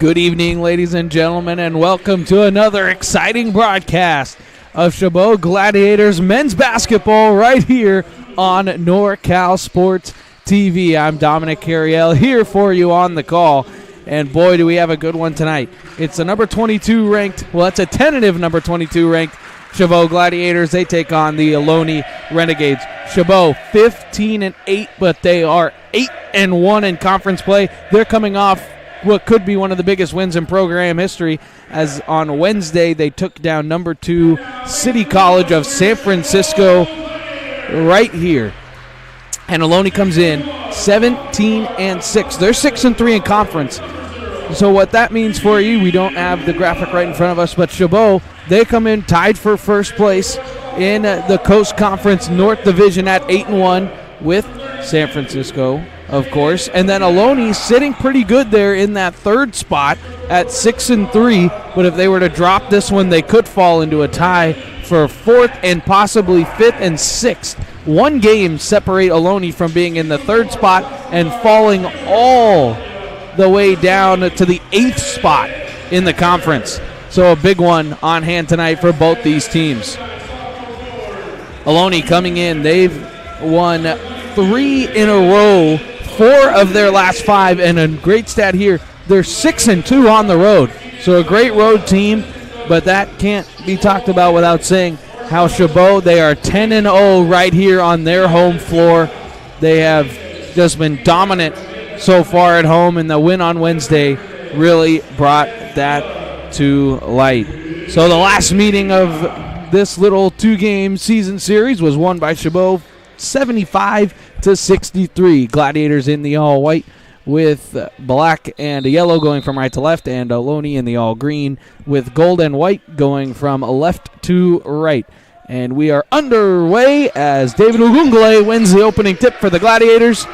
Good evening, ladies and gentlemen, and welcome to another exciting broadcast of Chabot Gladiators men's basketball right here on NorCal Sports TV. I'm Dominic Carriel here for you on the call. And boy, do we have a good one tonight. It's a number 22 ranked, well, it's a tentative number 22 ranked Chabot Gladiators. They take on the Ohlone Renegades. Chabot 15-8, but they are 8-1 in conference play. They're coming off what could be one of the biggest wins in program history, as on Wednesday they took down number 2 City College of San Francisco right here. And Ohlone comes in 17-6. They're 6-3 in conference. So what that means for you, we don't have the graphic right in front of us, but Chabot, they come in tied for first place in the Coast Conference North Division at 8-1 with San Francisco, of course. And then Ohlone sitting pretty good there in that third spot at 6-3. But if they were to drop this one, they could fall into a tie for fourth and possibly fifth and sixth. One game separate Ohlone from being in the third spot and falling all the way down to the 8th spot in the conference. So a big one on hand tonight for both these teams. Ohlone coming in, they've won 3 in a row, 4 of their last 5, and a great stat here, they're 6-2 on the road. So a great road team, but that can't be talked about without saying how Chabot, they are 10-0 right here on their home floor. They have just been dominant so far at home, and the win on Wednesday really brought that to light. So the last meeting of this little 2-game season series was won by Chabot 75-63. Gladiators in the all-white with black and yellow going from right to left, and Ohlone in the all-green with gold and white going from left to right. And we are underway as David Ogungle wins the opening tip for the Gladiators.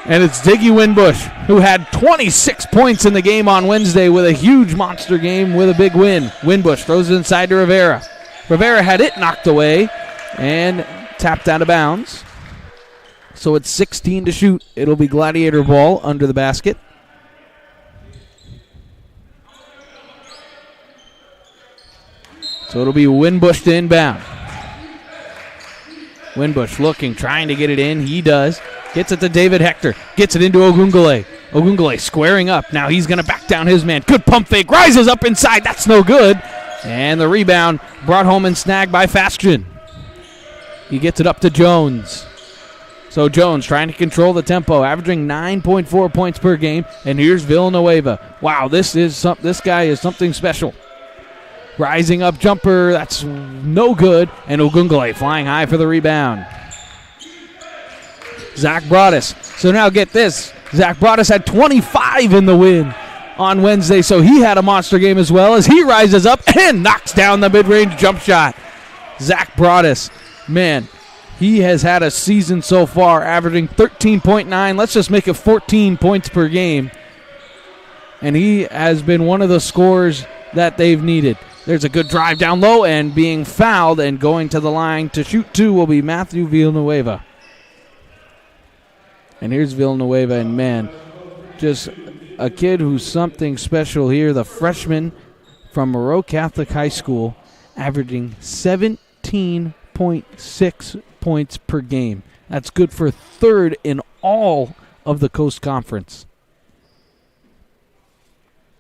And it's Diggy Winbush, who had 26 points in the game on Wednesday with a huge monster game with a big win. Winbush throws it inside to Rivera. Rivera had it knocked away and tapped out of bounds. So it's 16 to shoot. It'll be Gladiator ball under the basket. So it'll be Winbush to inbound. Winbush looking, trying to get it in. He does. Gets it to David Hector. Gets it into Ogungle. Ogungle squaring up. Now he's going to back down his man. Good pump fake. Rises up inside. That's no good. And the rebound brought home and snagged by Fastian. He gets it up to Jones. So Jones trying to control the tempo, averaging 9.4 points per game. And here's Villanueva. Wow, this guy is something special. Rising up jumper, that's no good. And Ogungle flying high for the rebound. Zach Broadus. So now get this. Zach Broadus had 25 in the win on Wednesday, so he had a monster game as well as he rises up and knocks down the mid-range jump shot. Zach Broadus, man, he has had a season so far averaging 13.9. Let's just make it 14 points per game. And he has been one of the scorers that they've needed. There's a good drive down low, and being fouled and going to the line to shoot 2 will be Matthew Villanueva. And here's Villanueva, and man, just a kid who's something special here. The freshman from Moreau Catholic High School, averaging 17.6 points per game. That's good for 3rd in all of the Coast Conference.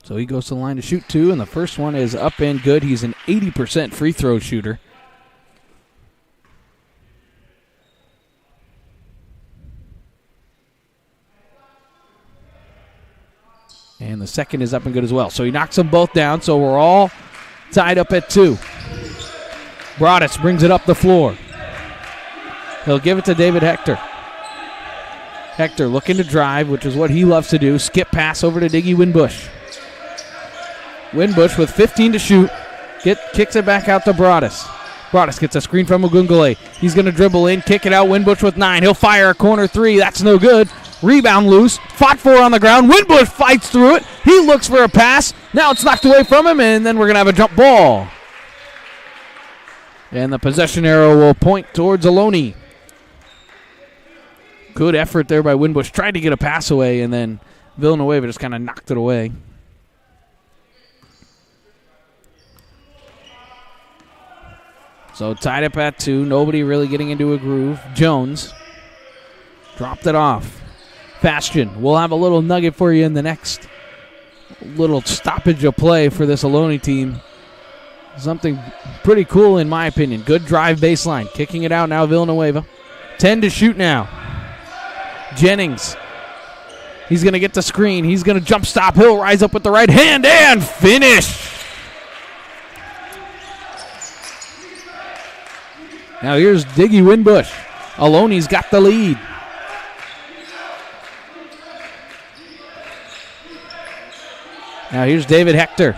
So he goes to the line to shoot 2, and the first one is up and good. He's an 80% free throw shooter. And the second is up and good as well. So he knocks them both down, so we're all tied up at 2. Broadus brings it up the floor. He'll give it to David Hector. Hector looking to drive, which is what he loves to do. Skip pass over to Diggy Winbush. Winbush with 15 to shoot. Kicks it back out to Broadus. Broadus gets a screen from Ogungle. He's going to dribble in, kick it out. Winbush with 9. He'll fire a corner 3. That's no good. Rebound loose. Fought for on the ground. Winbush fights through it. He looks for a pass. Now it's knocked away from him, and then we're going to have a jump ball. And the possession arrow will point towards Ohlone. Good effort there by Winbush. Tried to get a pass away, and then Villanueva just kind of knocked it away. So tied up at 2. Nobody really getting into a groove. Jones dropped it off. Bastion, we'll have a little nugget for you in the next little stoppage of play for this Ohlone team. Something pretty cool in my opinion. Good drive baseline. Kicking it out now, Villanueva. 10 to shoot now. Jennings. He's going to get the screen. He's going to jump stop. He'll rise up with the right hand and finish. Now here's Diggy Winbush. Ohlone's got the lead. Now here's David Hector.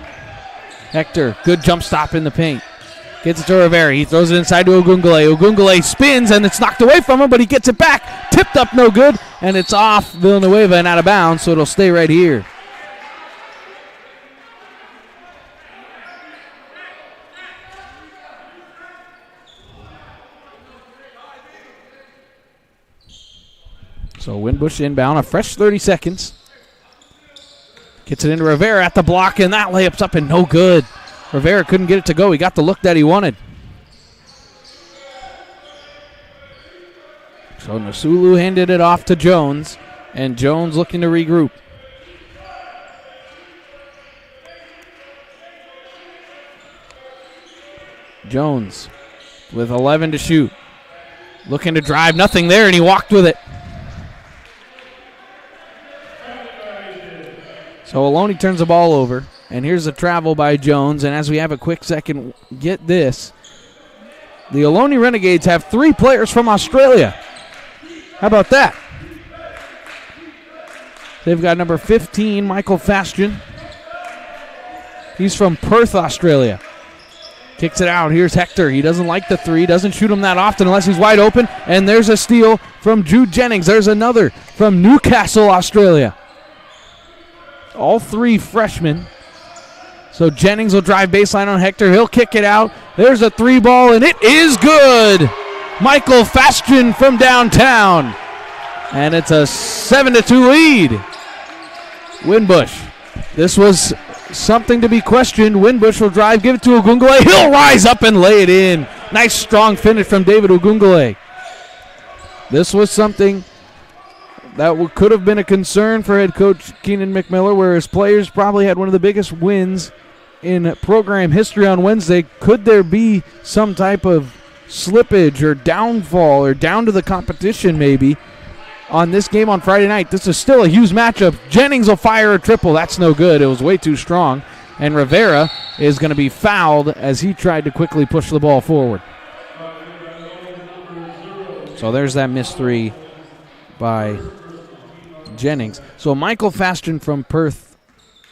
Hector, good jump stop in the paint. Gets it to Rivera. He throws it inside to Ogungale. Ogungale spins, and it's knocked away from him, but he gets it back. Tipped up, no good, and it's off Villanueva and out of bounds, so it'll stay right here. So Winbush inbound, a fresh 30 seconds. Gets it into Rivera at the block, and that layup's up and no good. Rivera couldn't get it to go. He got the look that he wanted. So Nasulu handed it off to Jones, and Jones looking to regroup. Jones with 11 to shoot. Looking to drive, nothing there, and he walked with it. So Ohlone turns the ball over, and here's a travel by Jones, and as we have a quick second, get this. The Ohlone Renegades have 3 players from Australia. How about that? They've got number 15, Michael Fastion. He's from Perth, Australia. Kicks it out. Here's Hector. He doesn't like the 3, doesn't shoot him that often unless he's wide open, and there's a steal from Jude Jennings. There's another from Newcastle, Australia. All 3 freshmen. So Jennings will drive baseline on Hector. He'll kick it out. There's a 3 ball, and it is good. Michael Fastion from downtown. And it's a 7-2 lead. Winbush. This was something to be questioned. Winbush will drive, give it to Ogungale. He'll rise up and lay it in. Nice strong finish from David Ogungale. This was something that could have been a concern for head coach Keenan McMiller, where his players probably had one of the biggest wins in program history on Wednesday. Could there be some type of slippage or downfall or down to the competition maybe on this game on Friday night? This is still a huge matchup. Jennings will fire a triple. That's no good. It was way too strong. And Rivera is going to be fouled as he tried to quickly push the ball forward. So there's that missed 3 by Jennings. So Michael Fastion from Perth,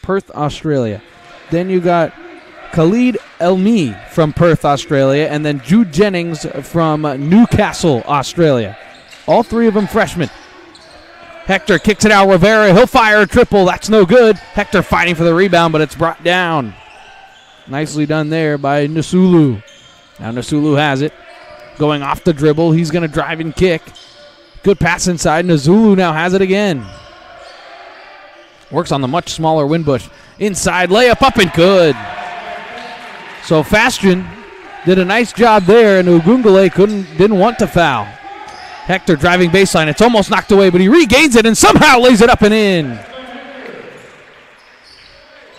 Australia. Then you got Khalid Elmi from Perth, Australia, and then Jude Jennings from Newcastle, Australia. All 3 of them freshmen. Hector kicks it out. Rivera, he'll fire a triple. That's no good. Hector fighting for the rebound, but it's brought down. Nicely done there by Nasulu. Now Nasulu has it. Going off the dribble. He's going to drive and kick. Good pass inside. Nasulu now has it again. Works on the much smaller Winbush. Inside, layup up and good. So Fastion did a nice job there, and Ogungale didn't want to foul. Hector driving baseline. It's almost knocked away, but he regains it and somehow lays it up and in.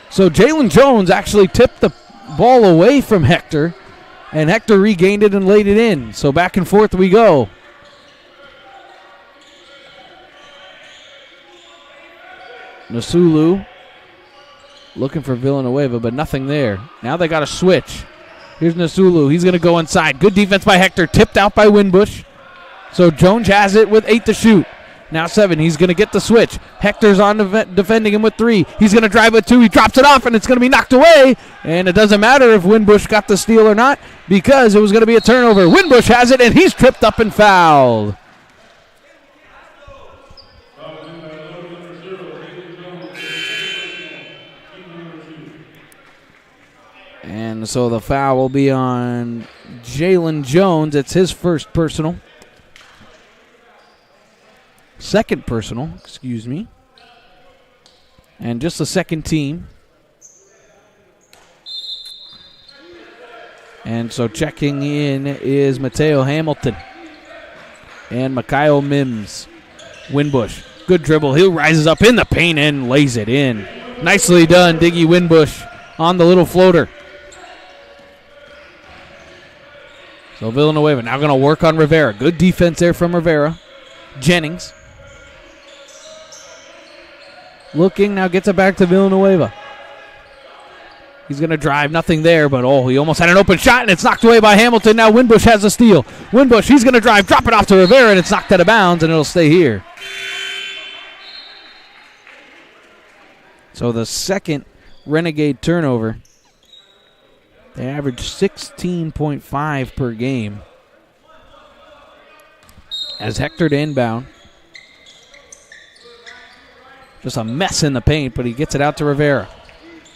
So Jalen Jones actually tipped the ball away from Hector, and Hector regained it and laid it in. So back and forth we go. Nasulu looking for Villanueva, but nothing there. Now they got a switch. Here's Nasulu. He's going to go inside. Good defense by Hector. Tipped out by Winbush. So Jones has it with 8 to shoot. Now 7. He's going to get the switch. Hector's on defending him with 3. He's going to drive with 2. He drops it off, and it's going to be knocked away. And it doesn't matter if Winbush got the steal or not because it was going to be a turnover. Winbush has it, and he's tripped up and fouled. And so the foul will be on Jalen Jones. It's his first personal. Second personal, excuse me. And just the second team. And so checking in is Mateo Hamilton and Mikhail Mims. Winbush, good dribble. He rises up in the paint and lays it in. Nicely done, Diggy Winbush on the little floater. So Villanueva now going to work on Rivera. Good defense there from Rivera. Jennings. Looking, now gets it back to Villanueva. He's going to drive, nothing there, but he almost had an open shot, and it's knocked away by Hamilton. Now Winbush has a steal. Winbush, he's going to drive, drop it off to Rivera, and it's knocked out of bounds, and it'll stay here. So the second Renegade turnover. They average 16.5 per game. As Hector to inbound. Just a mess in the paint, but he gets it out to Rivera.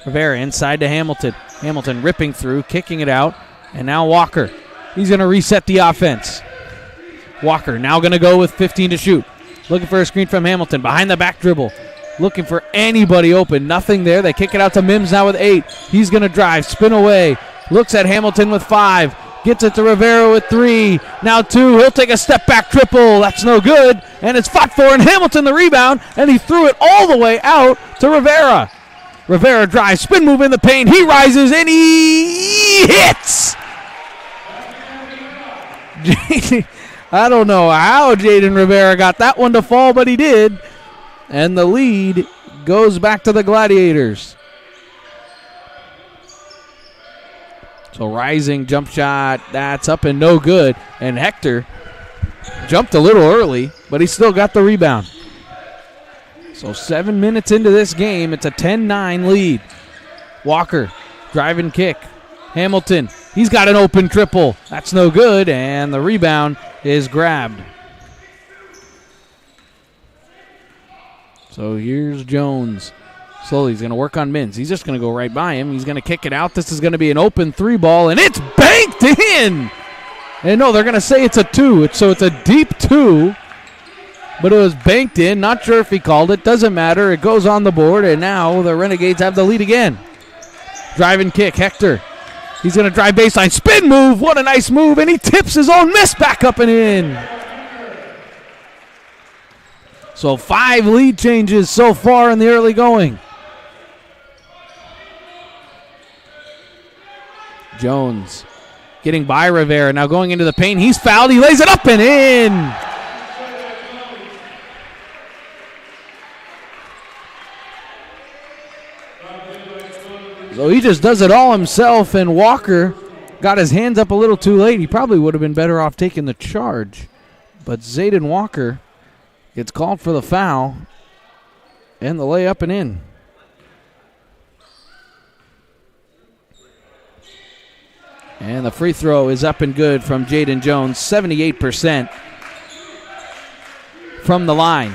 Rivera inside to Hamilton. Hamilton ripping through, kicking it out. And now Walker. He's going to reset the offense. Walker now going to go with 15 to shoot. Looking for a screen from Hamilton. Behind the back dribble. Looking for anybody open. Nothing there. They kick it out to Mims now with 8. He's going to drive. Spin away. Looks at Hamilton with 5. Gets it to Rivera with 3. Now 2. He'll take a step back triple. That's no good. And it's fought for. And Hamilton the rebound. And he threw it all the way out to Rivera. Rivera drives, spin move in the paint. He rises and he hits. I don't know how Jaden Rivera got that one to fall, but he did. And the lead goes back to the Gladiators. So rising jump shot, that's up and no good. And Hector jumped a little early, but he still got the rebound. So 7 minutes into this game, it's a 10-9 lead. Walker, drive and kick. Hamilton, he's got an open triple. That's no good, and the rebound is grabbed. So here's Jones. Slowly, he's going to work on Mins. He's just going to go right by him. He's going to kick it out. This is going to be an open 3 ball, and it's banked in! And no, they're going to say it's a 2. So it's a deep 2. But it was banked in. Not sure if he called it. Doesn't matter. It goes on the board, and now the Renegades have the lead again. Drive and kick. Hector. He's going to drive baseline. Spin move. What a nice move. And he tips his own miss back up and in. So 5 lead changes so far in the early going. Jones getting by Rivera. Now going into the paint. He's fouled. He lays it up and in. So he just does it all himself, and Walker got his hands up a little too late. He probably would have been better off taking the charge. But Zayden Walker gets called for the foul and the layup and in. And the free throw is up and good from Jaden Jones, 78% from the line.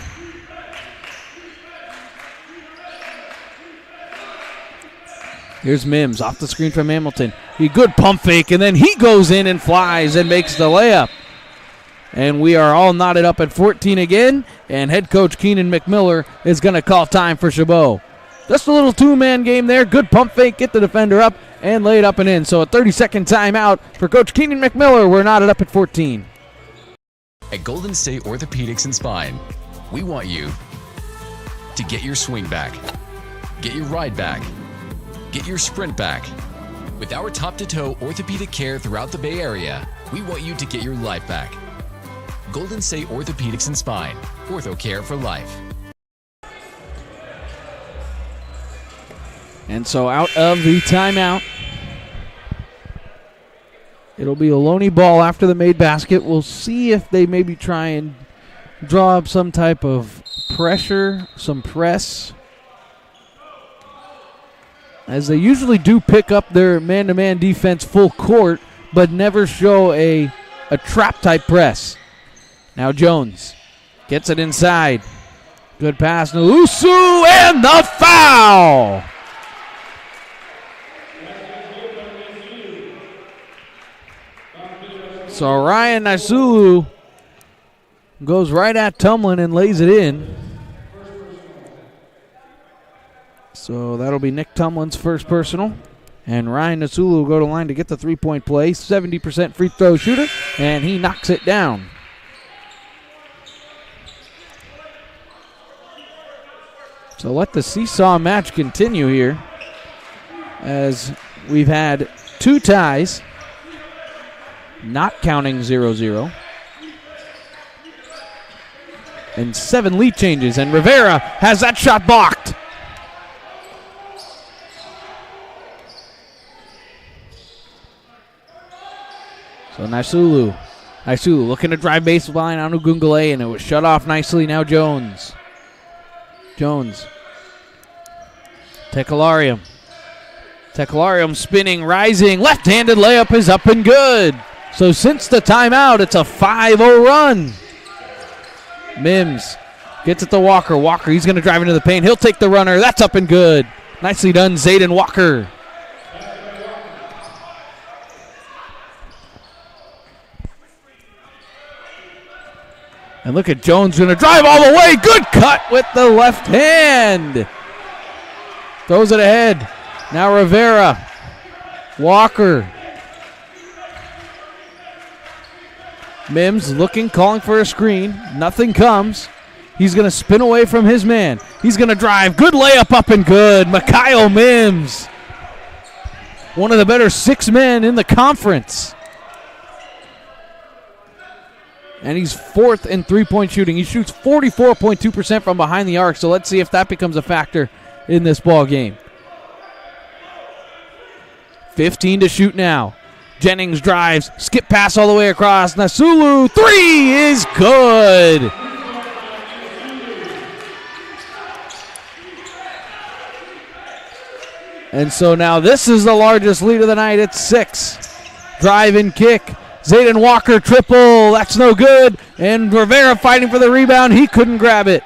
Here's Mims off the screen from Hamilton. He good pump fake, and then he goes in and flies and makes the layup. And we are all knotted up at 14 again, and head coach Keenan McMiller is going to call time for Chabot. Just a little 2-man game there. Good pump fake, get the defender up, and lay it up and in. So a 30-second timeout for Coach Keenan McMiller. We're knotted up at 14. At Golden State Orthopedics and Spine, we want you to get your swing back, get your ride back, get your sprint back. With our top-to-toe orthopedic care throughout the Bay Area, we want you to get your life back. Golden State Orthopedics and Spine, ortho care for life. And so out of the timeout, it'll be Ohlone ball after the made basket. We'll see if they maybe try and draw up some type of pressure, some press, as they usually do pick up their man-to-man defense full court, but never show a trap-type press. Now Jones gets it inside. Good pass. Nalusu and the foul. So Ryan Nasulu goes right at Tumlin and lays it in. So that'll be Nick Tumlin's first personal. And Ryan Nasulu will go to line to get the three-point play. 70% free throw shooter, and he knocks it down. So let the seesaw match continue here, as we've had 2 ties, not counting 0-0. And 7 lead changes, and Rivera has that shot blocked. So Nasulu looking to drive baseline on Ugungale, and it was shut off nicely. Now Jones. Tecalarium spinning, rising. Left-handed layup is up and good. So since the timeout, it's a 5-0 run. Mims gets it to Walker. Walker, he's going to drive into the paint. He'll take the runner. That's up and good. Nicely done, Zayden Walker. And look at Jones going to drive all the way. Good cut with the left hand. Throws it ahead. Now Rivera. Walker. Mims looking, calling for a screen. Nothing comes. He's going to spin away from his man. He's going to drive. Good layup up and good. Mikhail Mims. One of the better 6 men in the conference. And he's 4th in three-point shooting. He shoots 44.2% from behind the arc, so let's see if that becomes a factor in this ball game. 15 to shoot now. Jennings drives, skip pass all the way across. Nasulu, 3 is good. And so now this is the largest lead of the night. It's 6. Drive and kick. Zayden Walker triple. That's no good. And Rivera fighting for the rebound. He couldn't grab it.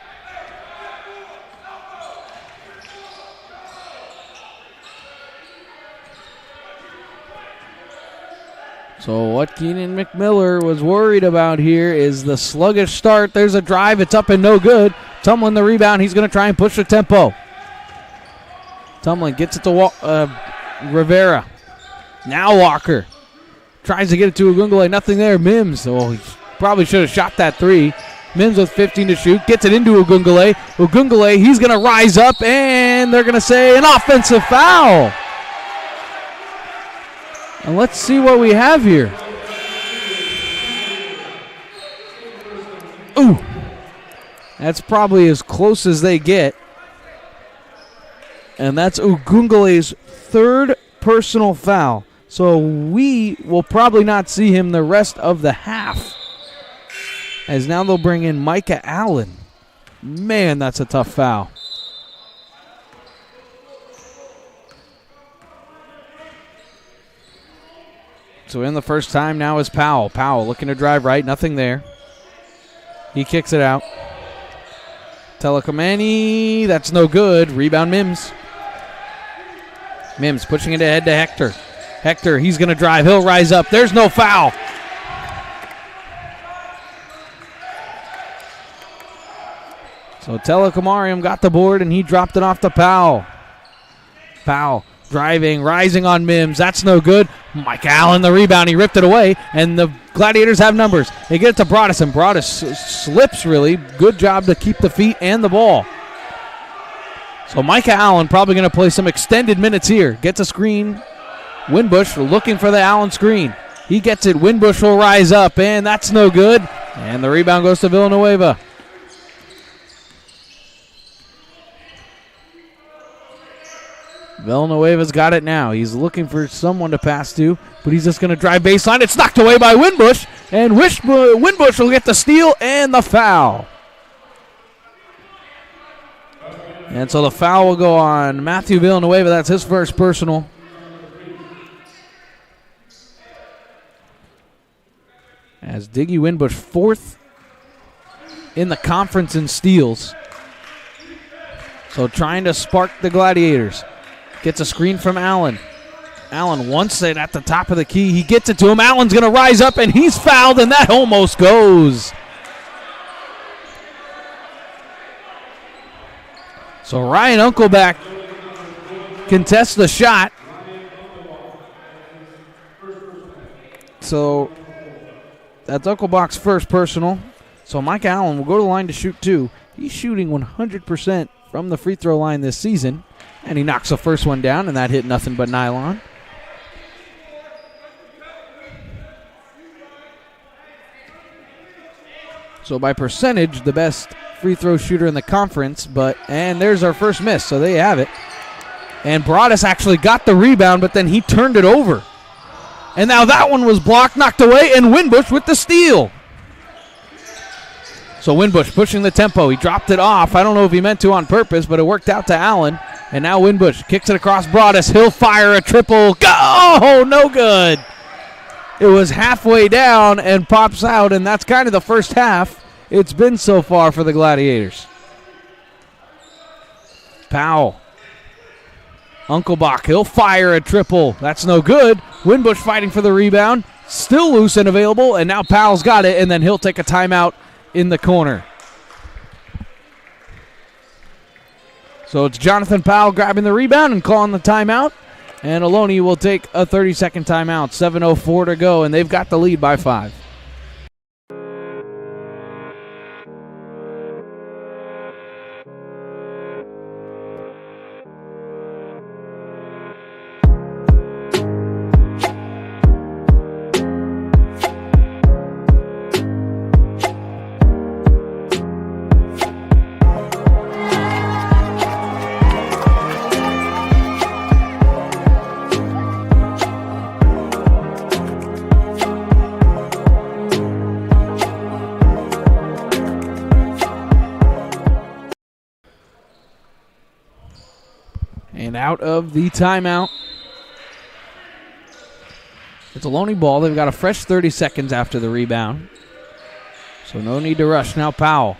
So what Keenan McMiller was worried about here is the sluggish start. There's a drive. It's up and no good. Tumlin the rebound. He's going to try and push the tempo. Tumlin gets it to Rivera. Now Walker. Tries to get it to Ugungale. Nothing there. Mims. Oh, he probably should have shot that 3. Mims with 15 to shoot. Gets it into Ugungale. Ugungale, he's going to rise up, and they're going to say an offensive foul. And let's see what we have here. Ooh. That's probably as close as they get. And that's Ugungale's 3rd personal foul. So we will probably not see him the rest of the half. As now they'll bring in Micah Allen. Man, that's a tough foul. So in the first time now is Powell. Powell looking to drive right. Nothing there. He kicks it out. Telekamani. That's no good. Rebound Mims. Mims pushing it ahead to Hector. Hector, he's going to drive. He'll rise up. There's no foul. So Telekamariam got the board, and he dropped it off to Powell. Powell driving, rising on Mims. That's no good. Mike Allen, the rebound. He ripped it away, and the Gladiators have numbers. They get it to Broadus, and Broadus slips, really. Good job to keep the feet and the ball. So Micah Allen probably going to play some extended minutes here. Gets a screen. Winbush looking for the Allen screen. He gets it. Winbush will rise up, and that's no good. And the rebound goes to Villanueva. Villanueva's got it now. He's looking for someone to pass to, but he's just going to drive baseline. It's knocked away by Winbush, and Winbush will get the steal and the foul. And so the foul will go on Matthew Villanueva. That's his first personal. As Diggy Winbush, 4th in the conference in steals. So trying to spark the Gladiators. Gets a screen from Allen. Allen wants it at the top of the key. He gets it to him. Allen's going to rise up, and he's fouled, and that almost goes. So Ryan Uncleback contests the shot. So that's Unkelbach's first personal. So Mike Allen will go to the line to shoot 2. He's shooting 100% from the free throw line this season. And he knocks the first one down, and that hit nothing but nylon. So by percentage, the best free throw shooter in the conference. And there's our first miss, so there you have it. And Broadus actually got the rebound, but then he turned it over. And now that one was blocked, knocked away, and Winbush with the steal. So Winbush pushing the tempo. He dropped it off. I don't know if he meant to on purpose, but it worked out to Allen. And now Winbush kicks it across Broadus. He'll fire a triple. Go! Oh, no good. It was halfway down and pops out, and that's kind of the first half it's been so far for the Gladiators. Powell. Unkelbach, he'll fire a triple. That's no good. Winbush fighting for the rebound. Still loose and available, and now Powell's got it, and then he'll take a timeout in the corner. So it's Jonathan Powell grabbing the rebound and calling the timeout. And Ohlone will take a 30-second timeout. 7:04 to go, and they've got the lead by 5. And out of the timeout, it's Ohlone ball. They've got a fresh 30 seconds after the rebound. So no need to rush. Now Powell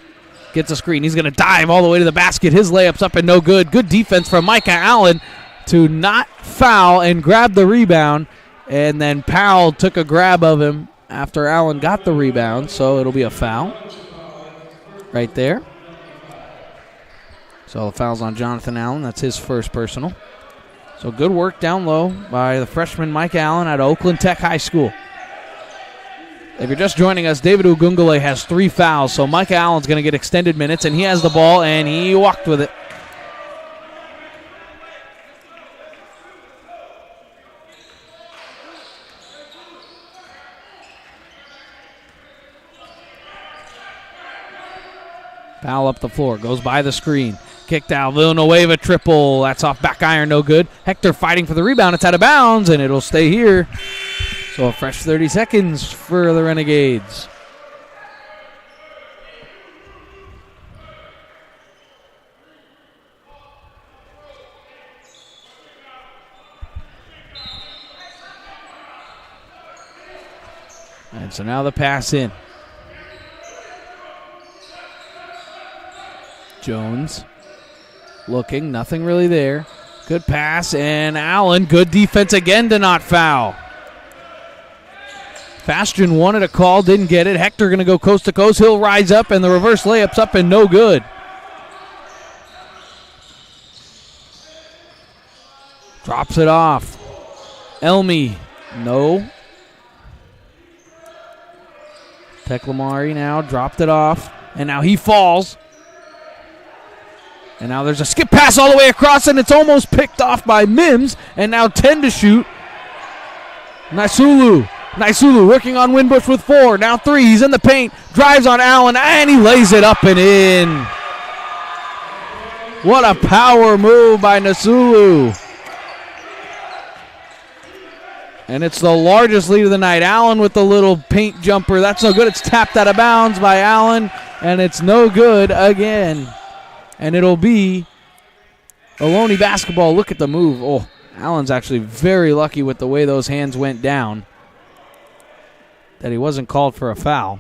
gets a screen. He's going to dive all the way to the basket. His layup's up and no good. Good defense from Micah Allen to not foul and grab the rebound. And then Powell took a grab of him after Allen got the rebound. So it'll be a foul right there. So the foul's on Jonathan Allen. That's his first personal. So good work down low by the freshman Mike Allen at Oakland Tech High School. If you're just joining us, David Ugungule has 3 fouls. So Mike Allen's going to get extended minutes, and he has the ball, and he walked with it. Foul up the floor. Goes by the screen. Kicked out. Villanueva triple. That's off back iron. No good. Hector fighting for the rebound. It's out of bounds, and it'll stay here. So a fresh 30 seconds for the Renegades. And so now the pass in. Jones looking, nothing really there. Good pass, and Allen, good defense again to not foul. Fastian wanted a call, didn't get it. Hector going to go coast to coast. He'll rise up, and the reverse layup's up and no good. Drops it off. Elmy, no. Teclamari now dropped it off, and now he falls. And now there's a skip pass all the way across, and it's almost picked off by Mims. And now 10 to shoot. Naisulu working on Winbush with 4. Now 3. He's in the paint. Drives on Allen, and he lays it up and in. What a power move by Naisulu. And it's the largest lead of the night. Allen with the little paint jumper. That's no good. It's tapped out of bounds by Allen, and it's no good again. And it'll be Ohlone basketball. Look at the move. Oh, Allen's actually very lucky with the way those hands went down that he wasn't called for a foul.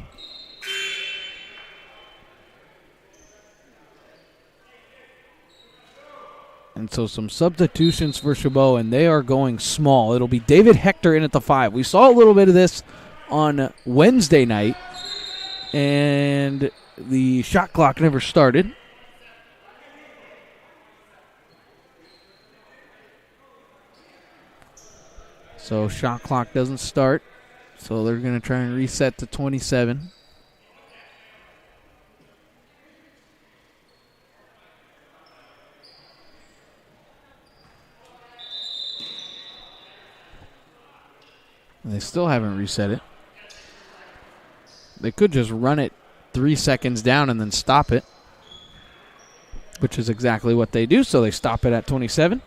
And so some substitutions for Chabot, and they are going small. It'll be David Hector in at the 5. We saw a little bit of this on Wednesday night, and the shot clock never started. So shot clock doesn't start. So they're going to try and reset to 27. And they still haven't reset it. They could just run it 3 seconds down and then stop it, which is exactly what they do. So they stop it at 27.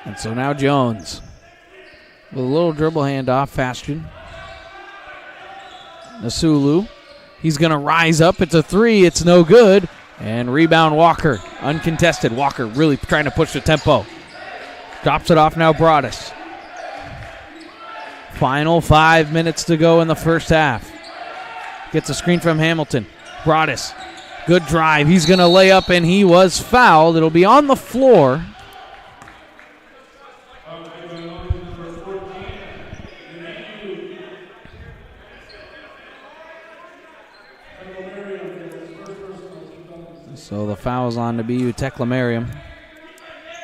And so now Jones with a little dribble handoff, Fastian. Nasulu. He's going to rise up. It's a three. It's no good. And rebound Walker. Uncontested. Walker really trying to push the tempo. Drops it off now, Broadus. Final 5 minutes to go in the first half. Gets a screen from Hamilton. Broadus. Good drive. He's going to lay up, and he was fouled. It'll be on the floor. So the foul's on to BU Teclamariam.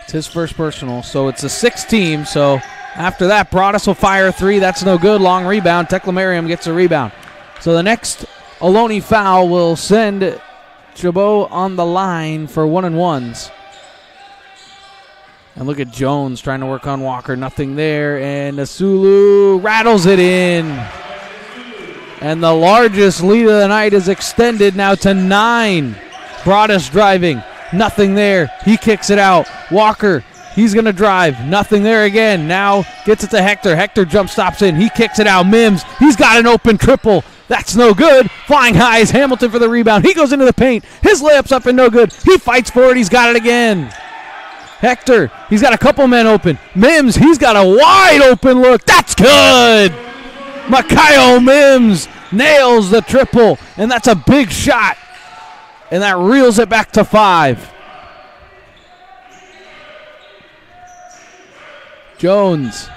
It's his first personal, so it's a 6 team. So after that, Broadus will fire a three. That's no good. Long rebound. Teclamariam gets a rebound. So the next Ohlone foul will send Chabot on the line for 1-and-1s. And look at Jones trying to work on Walker. Nothing there. And Nasulu rattles it in. And the largest lead of the night is extended now to 9. Broadus driving. Nothing there. He kicks it out. Walker, he's going to drive. Nothing there again. Now gets it to Hector. Hector jump stops in. He kicks it out. Mims, he's got an open triple. That's no good. Flying high is Hamilton for the rebound. He goes into the paint. His layup's up and no good. He fights for it. He's got it again. Hector, he's got a couple men open. Mims, he's got a wide open look. That's good. Makayo Mims nails the triple, and that's a big shot. And that reels it back to 5. Jones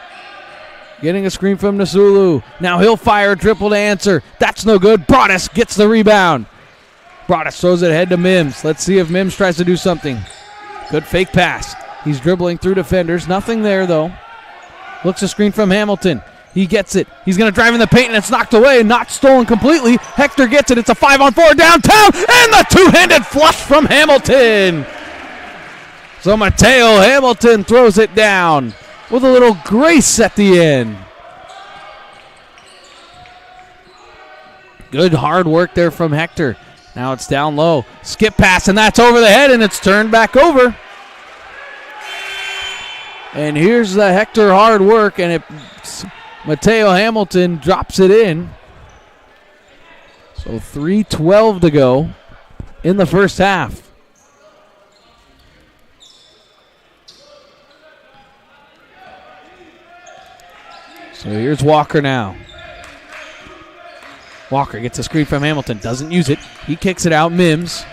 getting a screen from Nasulu. Now he'll fire a triple to answer. That's no good. Broadus gets the rebound. Broadus throws it ahead to Mims. Let's see if Mims tries to do something. Good fake pass. He's dribbling through defenders. Nothing there, though. Looks a screen from Hamilton. He gets it. He's going to drive in the paint, and it's knocked away. Not stolen completely. Hector gets it. It's a 5-on-4 downtown, and the two-handed flush from Hamilton. So Mateo Hamilton throws it down with a little grace at the end. Good hard work there from Hector. Now it's down low. Skip pass, and that's over the head, and it's turned back over. And here's the Hector hard work, and Mateo Hamilton drops it in. So 3:12 to go in the first half. So here's Walker now. Walker gets a screen from Hamilton. Doesn't use it. He kicks it out. Mims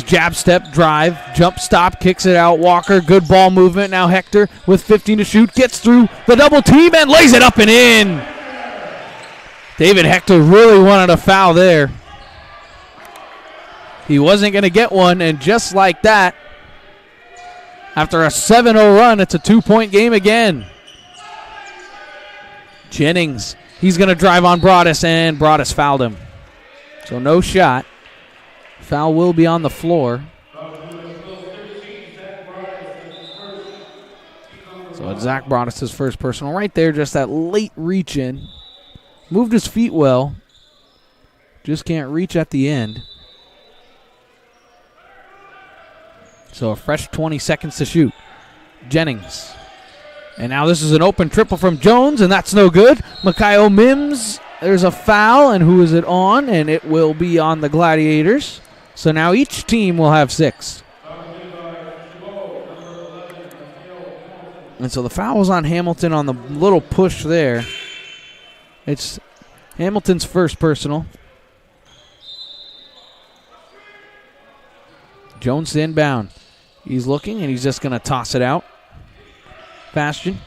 jab step drive. Jump stop. Kicks it out. Walker. Good ball movement. Now Hector with 15 to shoot. Gets through the double team and lays it up and in. David Hector really wanted a foul there. He wasn't going to get one, and just like that, after a 7-0 run, it's a 2-point game again. Jennings. He's going to drive on Broadus, and Broadus fouled him. So no shot. Foul will be on the floor. So it's Zach Broadus' first personal. Right there, just that late reach in. Moved his feet well. Just can't reach at the end. So a fresh 20 seconds to shoot. Jennings. And now this is an open triple from Jones, and that's no good. Makayo Mims, there's a foul, and who is it on? And it will be on the Gladiators. So now each team will have 6. And so the foul was on Hamilton on the little push there. It's Hamilton's first personal. Jones inbound. He's looking, and he's just going to toss it out. Fastian.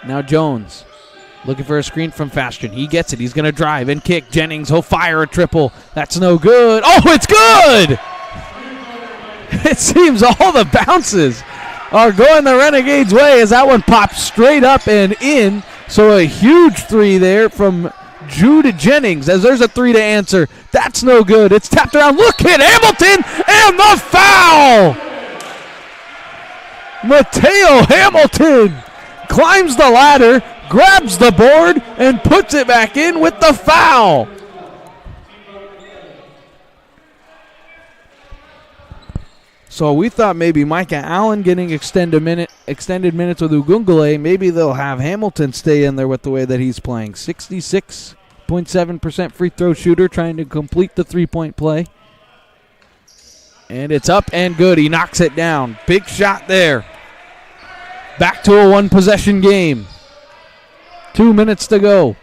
Now Jones looking for a screen from Fastian. He gets it. He's going to drive and kick. Jennings, he'll fire a triple. That's no good. Oh, it's good! It seems all the bounces are going the Renegades' way as that one pops straight up and in. So a huge three there from Jude Jennings as there's a three to answer. That's no good. It's tapped around. Look at Hamilton and the foul. Mateo Hamilton climbs the ladder, grabs the board, and puts it back in with the foul. So we thought maybe Micah Allen getting extended minutes with Ugungule. Maybe they'll have Hamilton stay in there with the way that he's playing. 66.7% free throw shooter, trying to complete the three-point play. And it's up and good. He knocks it down. Big shot there. Back to a one-possession game. 2 minutes to go.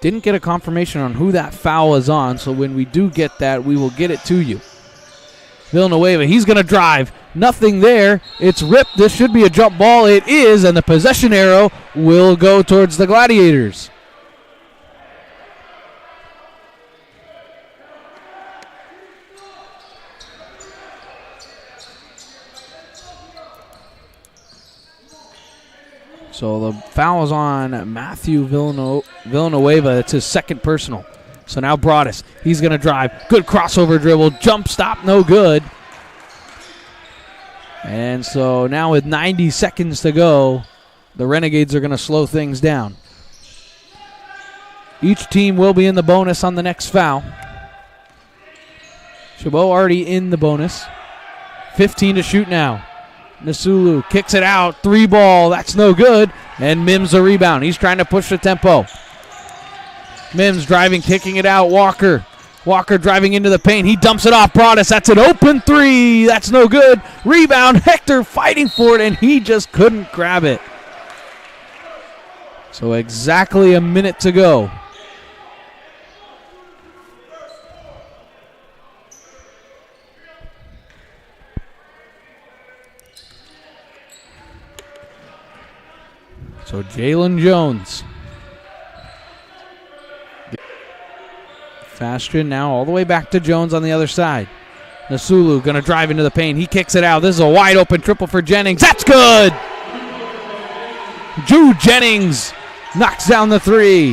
Didn't get a confirmation on who that foul is on, so when we do get that, we will get it to you. Villanueva, he's going to drive. Nothing there. It's ripped. This should be a jump ball. It is, and the possession arrow will go towards the Gladiators. So the foul is on Matthew Villanueva. It's his second personal. So now Broadus, he's going to drive. Good crossover dribble. Jump stop, no good. And so now with 90 seconds to go, the Renegades are going to slow things down. Each team will be in the bonus on the next foul. Chabot already in the bonus. 15 to shoot now. Nasulu kicks it out. Three ball. That's no good. And Mims a rebound. He's trying to push the tempo. Mims driving, kicking it out. Walker driving into the paint. He dumps it off Broadus. That's an open three. That's no good. Rebound. Hector fighting for it, and he just couldn't grab it. So exactly a minute to go. So Jalen Jones. Fastrian now all the way back to Jones on the other side. Nasulu going to drive into the paint. He kicks it out. This is a wide open triple for Jennings. That's good! Jude Jennings knocks down the three.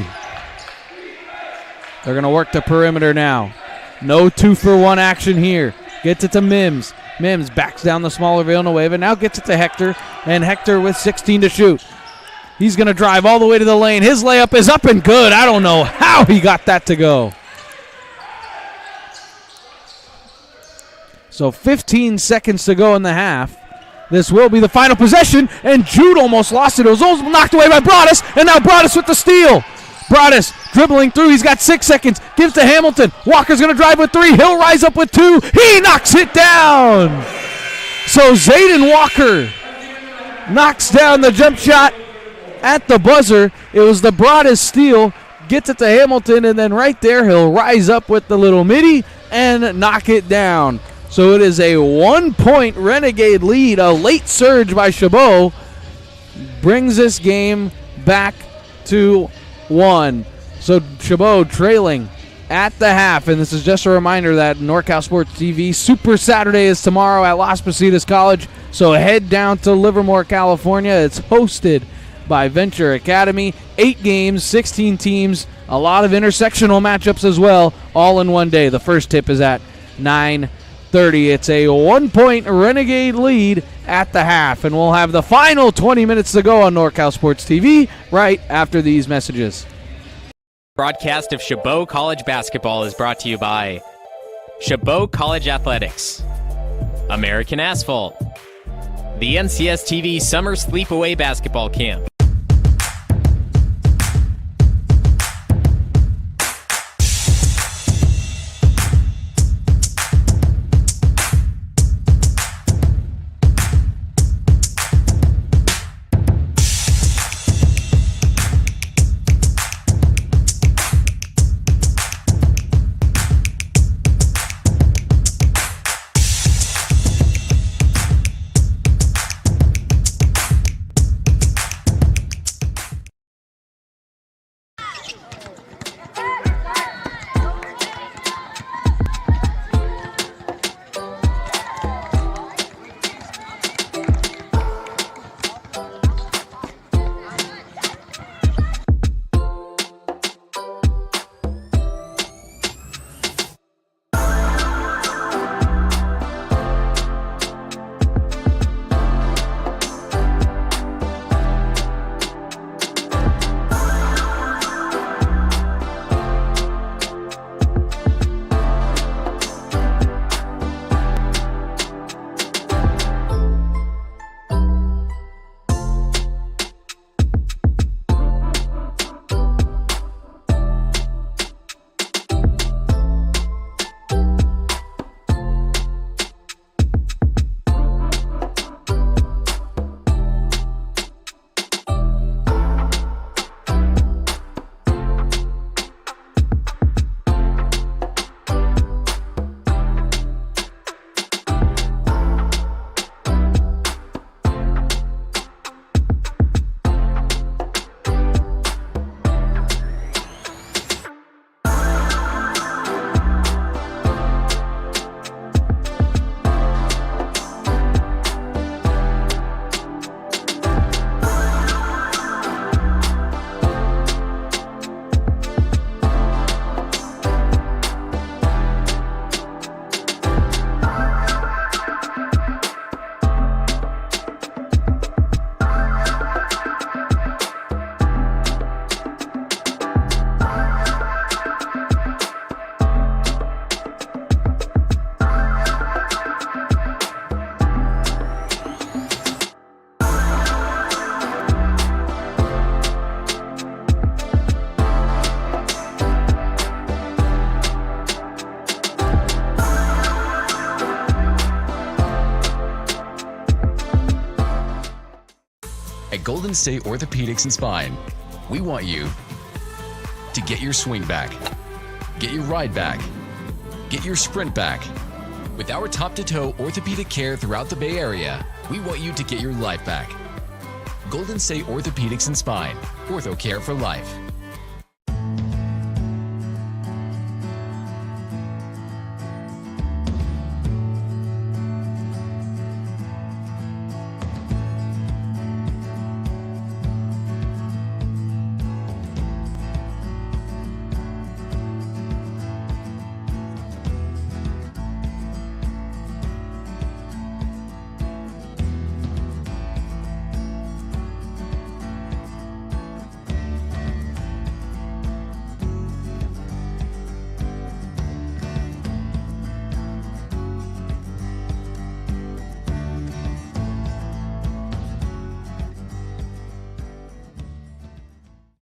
They're going to work the perimeter now. No 2-for-1 action here. Gets it to Mims. Mims backs down the smaller Villanueva. Now gets it to Hector. And Hector with 16 to shoot. He's going to drive all the way to the lane. His layup is up and good. I don't know how he got that to go. So 15 seconds to go in the half. This will be the final possession, and Jude almost lost it. It was almost knocked away by Broadus, and now Broadus with the steal. Broadus dribbling through. He's got 6 seconds. Gives to Hamilton. Walker's going to drive with 3. He'll rise up with 2. He knocks it down. So Zayden Walker knocks down the jump shot at the buzzer. It was the Broadus steal. Gets it to Hamilton, and then right there he'll rise up with the little midi and knock it down. So it is a 1-point Renegade lead. A late surge by Chabot brings this game back to 1. So Chabot trailing at the half. And this is just a reminder that NorCal Sports TV Super Saturday is tomorrow at Las Positas College. So head down to Livermore, California. It's hosted by Venture Academy. 8 games, 16 teams, a lot of intersectional matchups as well, all in one day. The first tip is at 9:30. It's a 1-point Renegade lead at the half, and we'll have the final 20 minutes to go on NorCal Sports TV right after these messages. Broadcast of Chabot College Basketball is brought to you by Chabot College Athletics, American Asphalt, the NCS TV Summer Sleepaway Basketball Camp, Golden State Orthopedics and Spine, we want you to get your swing back, get your ride back, get your sprint back. With our top-to-toe orthopedic care throughout the Bay Area, we want you to get your life back. Golden State Orthopedics and Spine, Ortho Care for Life.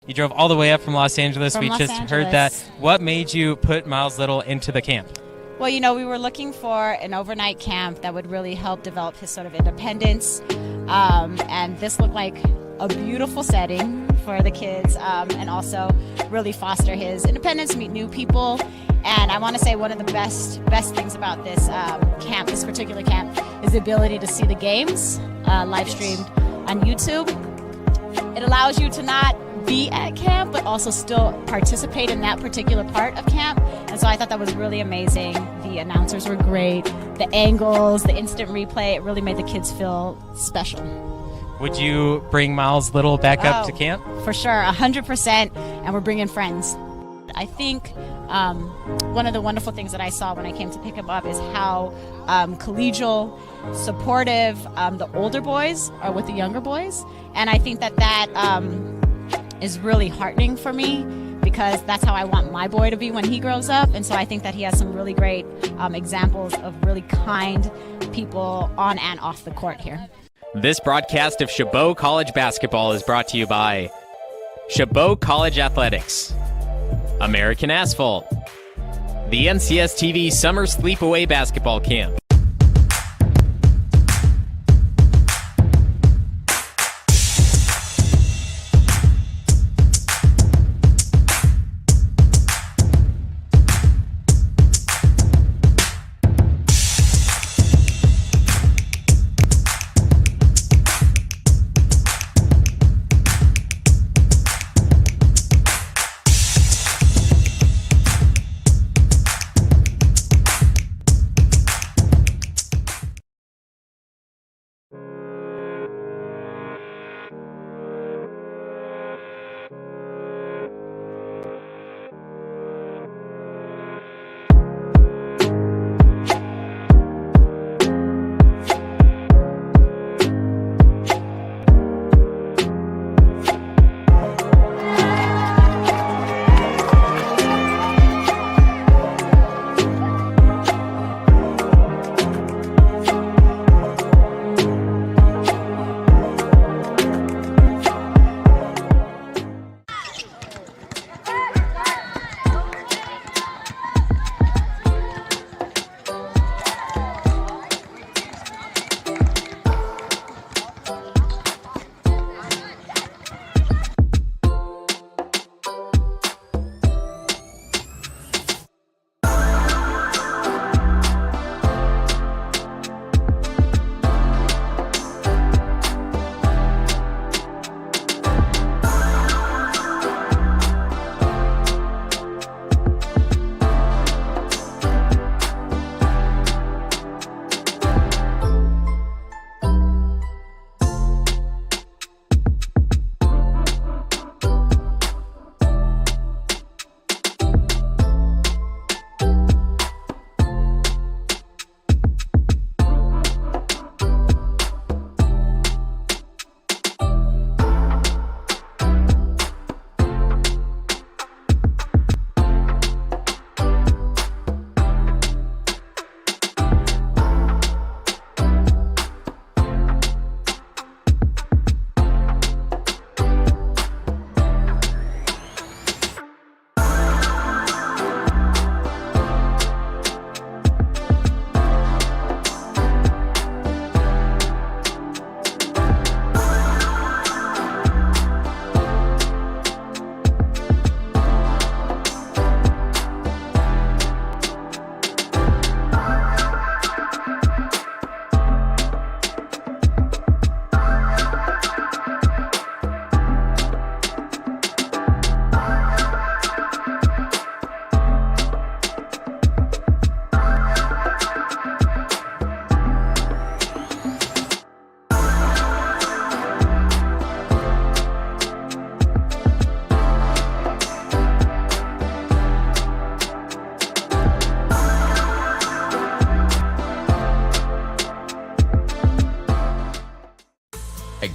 You drove all the way up from Los Angeles. From we Los just Angeles. heard that. What made you put Miles Little into the camp? Well, you know, we were looking for an overnight camp that would really help develop his sort of independence. And this looked like a beautiful setting for the kids, and also really foster his independence, meet new people. And I want to say one of the best things about this camp, this particular camp, is the ability to see the games live streamed on YouTube. It allows you to not be at camp, but also still participate in that particular part of camp. And so I thought that was really amazing. The announcers were great. The angles, the instant replay, it really made the kids feel special. Would you bring Miles Little back up to camp? For sure, 100%. And we're bringing friends. I think one of the wonderful things that I saw when I came to pick him up is how collegial, supportive the older boys are with the younger boys. And I think that is really heartening for me, because that's how I want my boy to be when he grows up. And so I think that he has some really great examples of really kind people on and off the court here. This broadcast of Chabot College Basketball is brought to you by Chabot College Athletics, American Asphalt, the NCS TV Summer Sleepaway Basketball Camp,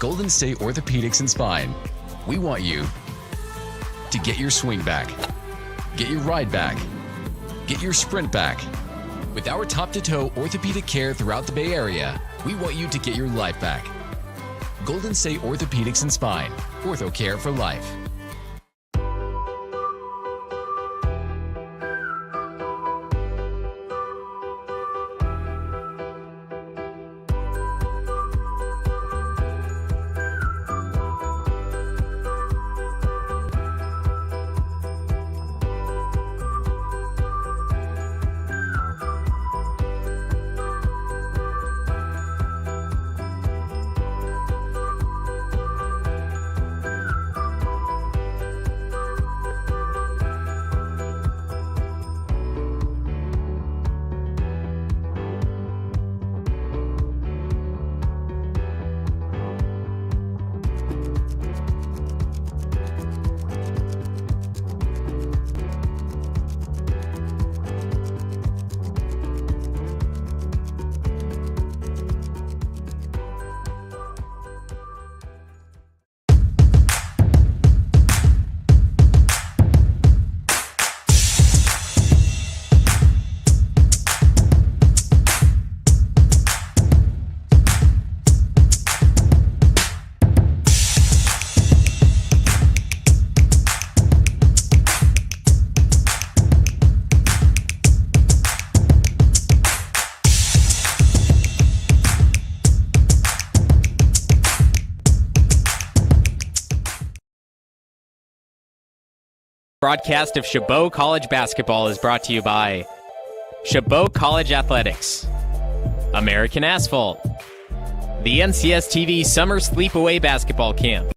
Golden State Orthopedics and Spine, we want you to get your swing back, get your ride back, get your sprint back. With our top-to-toe orthopedic care throughout the Bay Area, we want you to get your life back. Golden State Orthopedics and Spine, Ortho Care for Life. Broadcast of Chabot College Basketball is brought to you by Chabot College Athletics, American Asphalt, the NCS TV Summer Sleepaway Basketball Camp,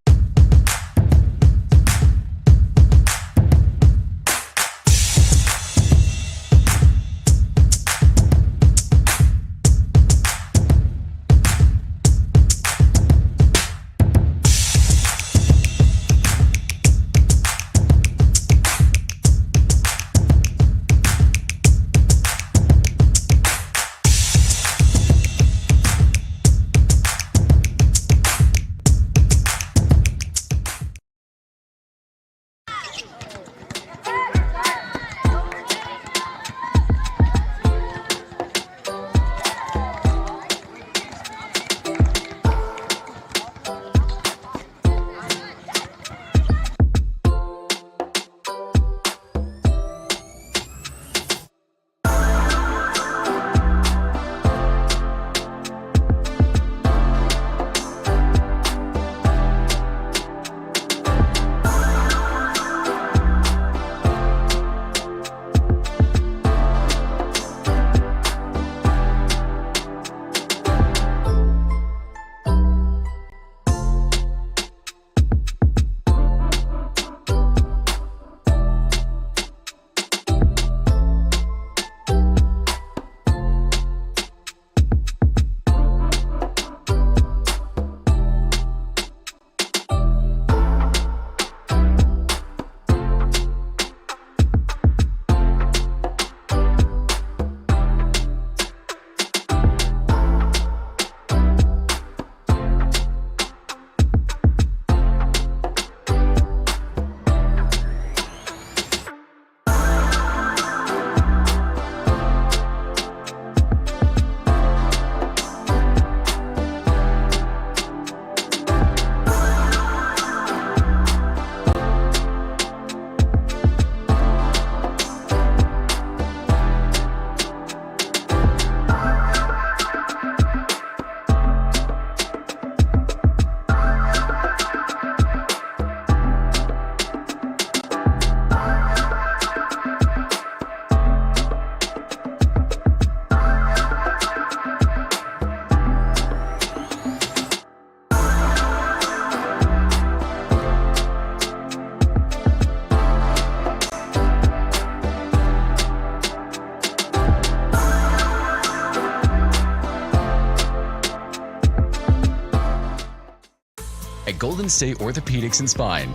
At Golden State Orthopedics and Spine,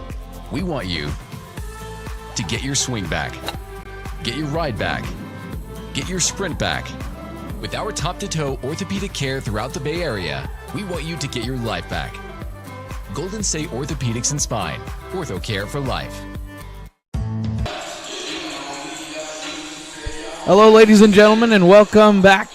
we want you to get your swing back, get your ride back, get your sprint back. With our top-to-toe orthopedic care throughout the Bay Area, we want you to get your life back. Golden State Orthopedics and Spine. Ortho care for life. Hello, ladies and gentlemen, and welcome back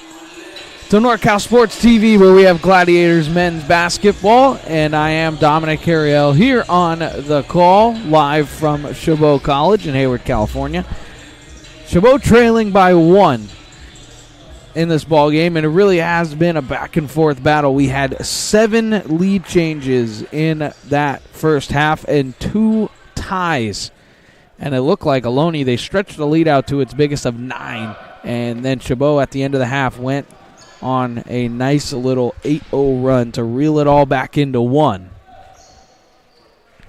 to NorCal Sports TV, where we have Gladiators men's basketball, and I am Dominic Carriel here on the call, live from Chabot College in Hayward, California. Chabot trailing by 1 in this ball game, and it really has been a back-and-forth battle. We had 7 lead changes in that first half and 2 ties. And it looked like Ohlone, they stretched the lead out to its biggest of 9. And then Chabot at the end of the half went on a nice little 8-0 run to reel it all back into 1.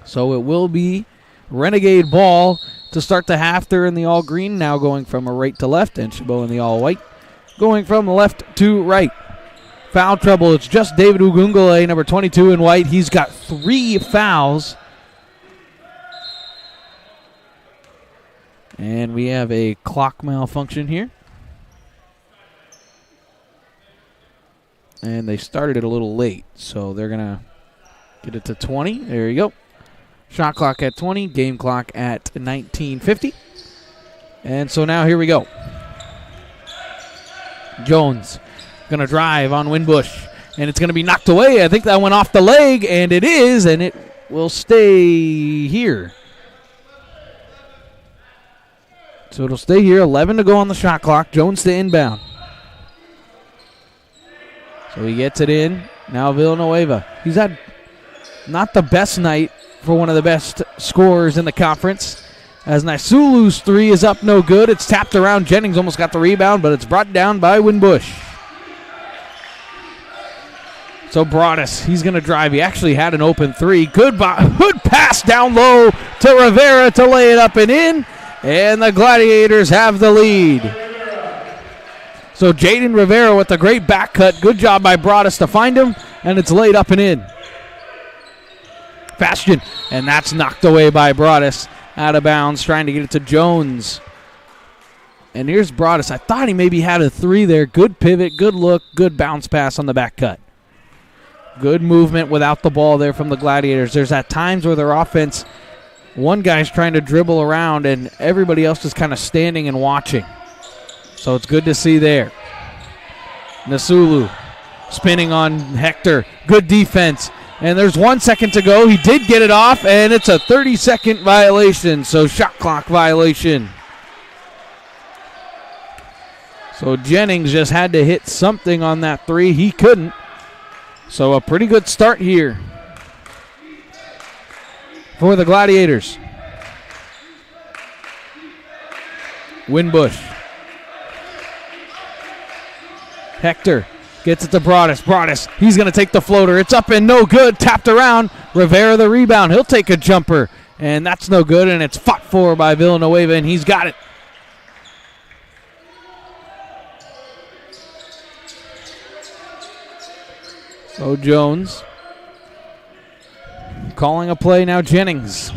So it will be Renegade ball to start the half. They're in the all-green, now going from a right to left, and Chabot in the all-white, going from left to right. Foul trouble. It's just David Ugungule, number 22 in white. He's got 3 fouls. And we have a clock malfunction here. And they started it a little late, so they're going to get it to 20. There you go. Shot clock at 20, game clock at 19:50. And so now here we go. Jones going to drive on Winbush, and it's going to be knocked away. I think that went off the leg, and it is, and it will stay here. So it'll stay here, 11 to go on the shot clock. Jones to inbound. So he gets it in. Now Villanueva. He's had not the best night for one of the best scorers in the conference. As Naisulu's 3 is up, no good. It's tapped around. Jennings almost got the rebound, but it's brought down by Winbush. So Broadus, he's going to drive. He actually had an open 3. Good pass down low to Rivera to lay it up and in. And the Gladiators have the lead. So Jaden Rivera with a great back cut. Good job by Broadus to find him, and it's laid up and in. Bastion, and that's knocked away by Broadus. Out of bounds, trying to get it to Jones. And here's Broadus. I thought he maybe had a 3 there. Good pivot, good look, good bounce pass on the back cut. Good movement without the ball there from the Gladiators. There's at times where their offense, one guy's trying to dribble around and everybody else is kind of standing and watching. So it's good to see there. Nasulu spinning on Hector. Good defense. And there's 1 second to go. He did get it off, and it's a 30-second violation, so shot clock violation. So Jennings just had to hit something on that 3. He couldn't. So a pretty good start here for the Gladiators. Winbush. Hector gets it to Broadus. Broadus, he's going to take the floater. It's up and no good. Tapped around. Rivera the rebound. He'll take a jumper, and that's no good, and it's fought for by Villanueva, and he's got it. So Jones calling a play now. Jennings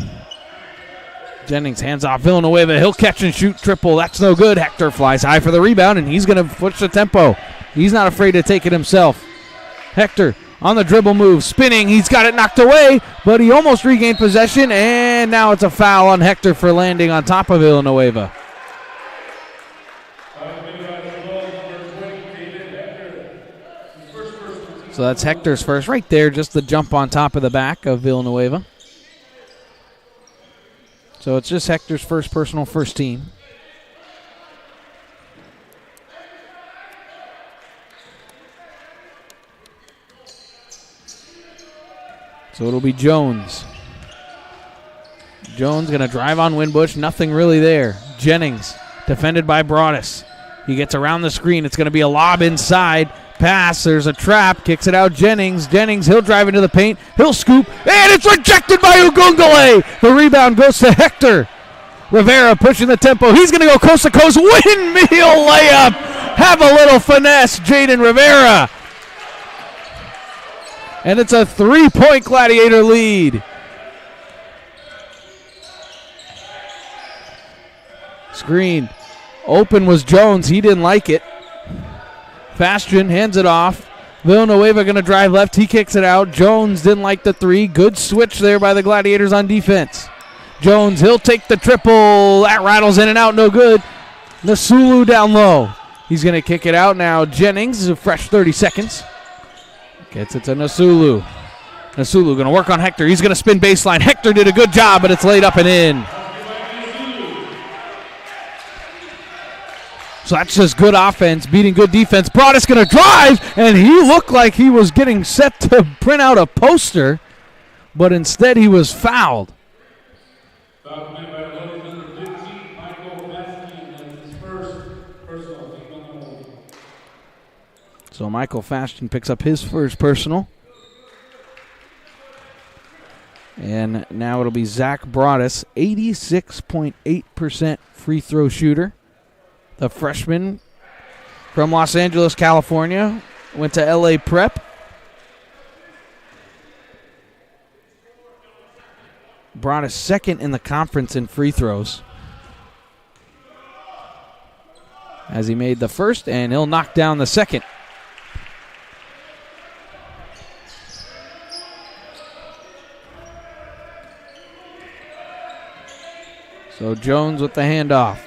hands off Villanueva. He'll catch and shoot triple. That's no good. Hector flies high for the rebound, and he's going to push the tempo. He's not afraid to take it himself. Hector on the dribble move, spinning. He's got it knocked away, but he almost regained possession, and now it's a foul on Hector for landing on top of Villanueva. So that's Hector's first right there, just the jump on top of the back of Villanueva. So it's just Hector's first personal, first team. So it'll be Jones. Jones going to drive on Winbush. Nothing really there. Jennings, defended by Broadus. He gets around the screen. It's going to be a lob inside. Pass. There's a trap. Kicks it out. Jennings, he'll drive into the paint. He'll scoop. And it's rejected by Ugungule. The rebound goes to Hector. Rivera pushing the tempo. He's going to go coast to coast. Windmill layup. Have a little finesse, Jaden Rivera. And it's a 3-point Gladiator lead. Screen. Open was Jones. He didn't like it. Bastion hands it off. Villanueva going to drive left. He kicks it out. Jones didn't like the three. Good switch there by the Gladiators on defense. Jones, he'll take the triple. That rattles in and out, no good. Nasulu down low. He's going to kick it out now. Jennings, a fresh 30 seconds. Gets it to Nasulu. Nasulu going to work on Hector. He's going to spin baseline. Hector did a good job, but it's laid up and in. So that's just good offense, beating good defense. Broadus going to drive, and he looked like he was getting set to print out a poster, but instead he was fouled. So Michael Fashton picks up his first personal. And now it'll be Zach Broadus, 86.8% free throw shooter. The freshman from Los Angeles, California, went to LA Prep. Broadus second in the conference in free throws, as he made the first, and he'll knock down the second. So Jones with the handoff.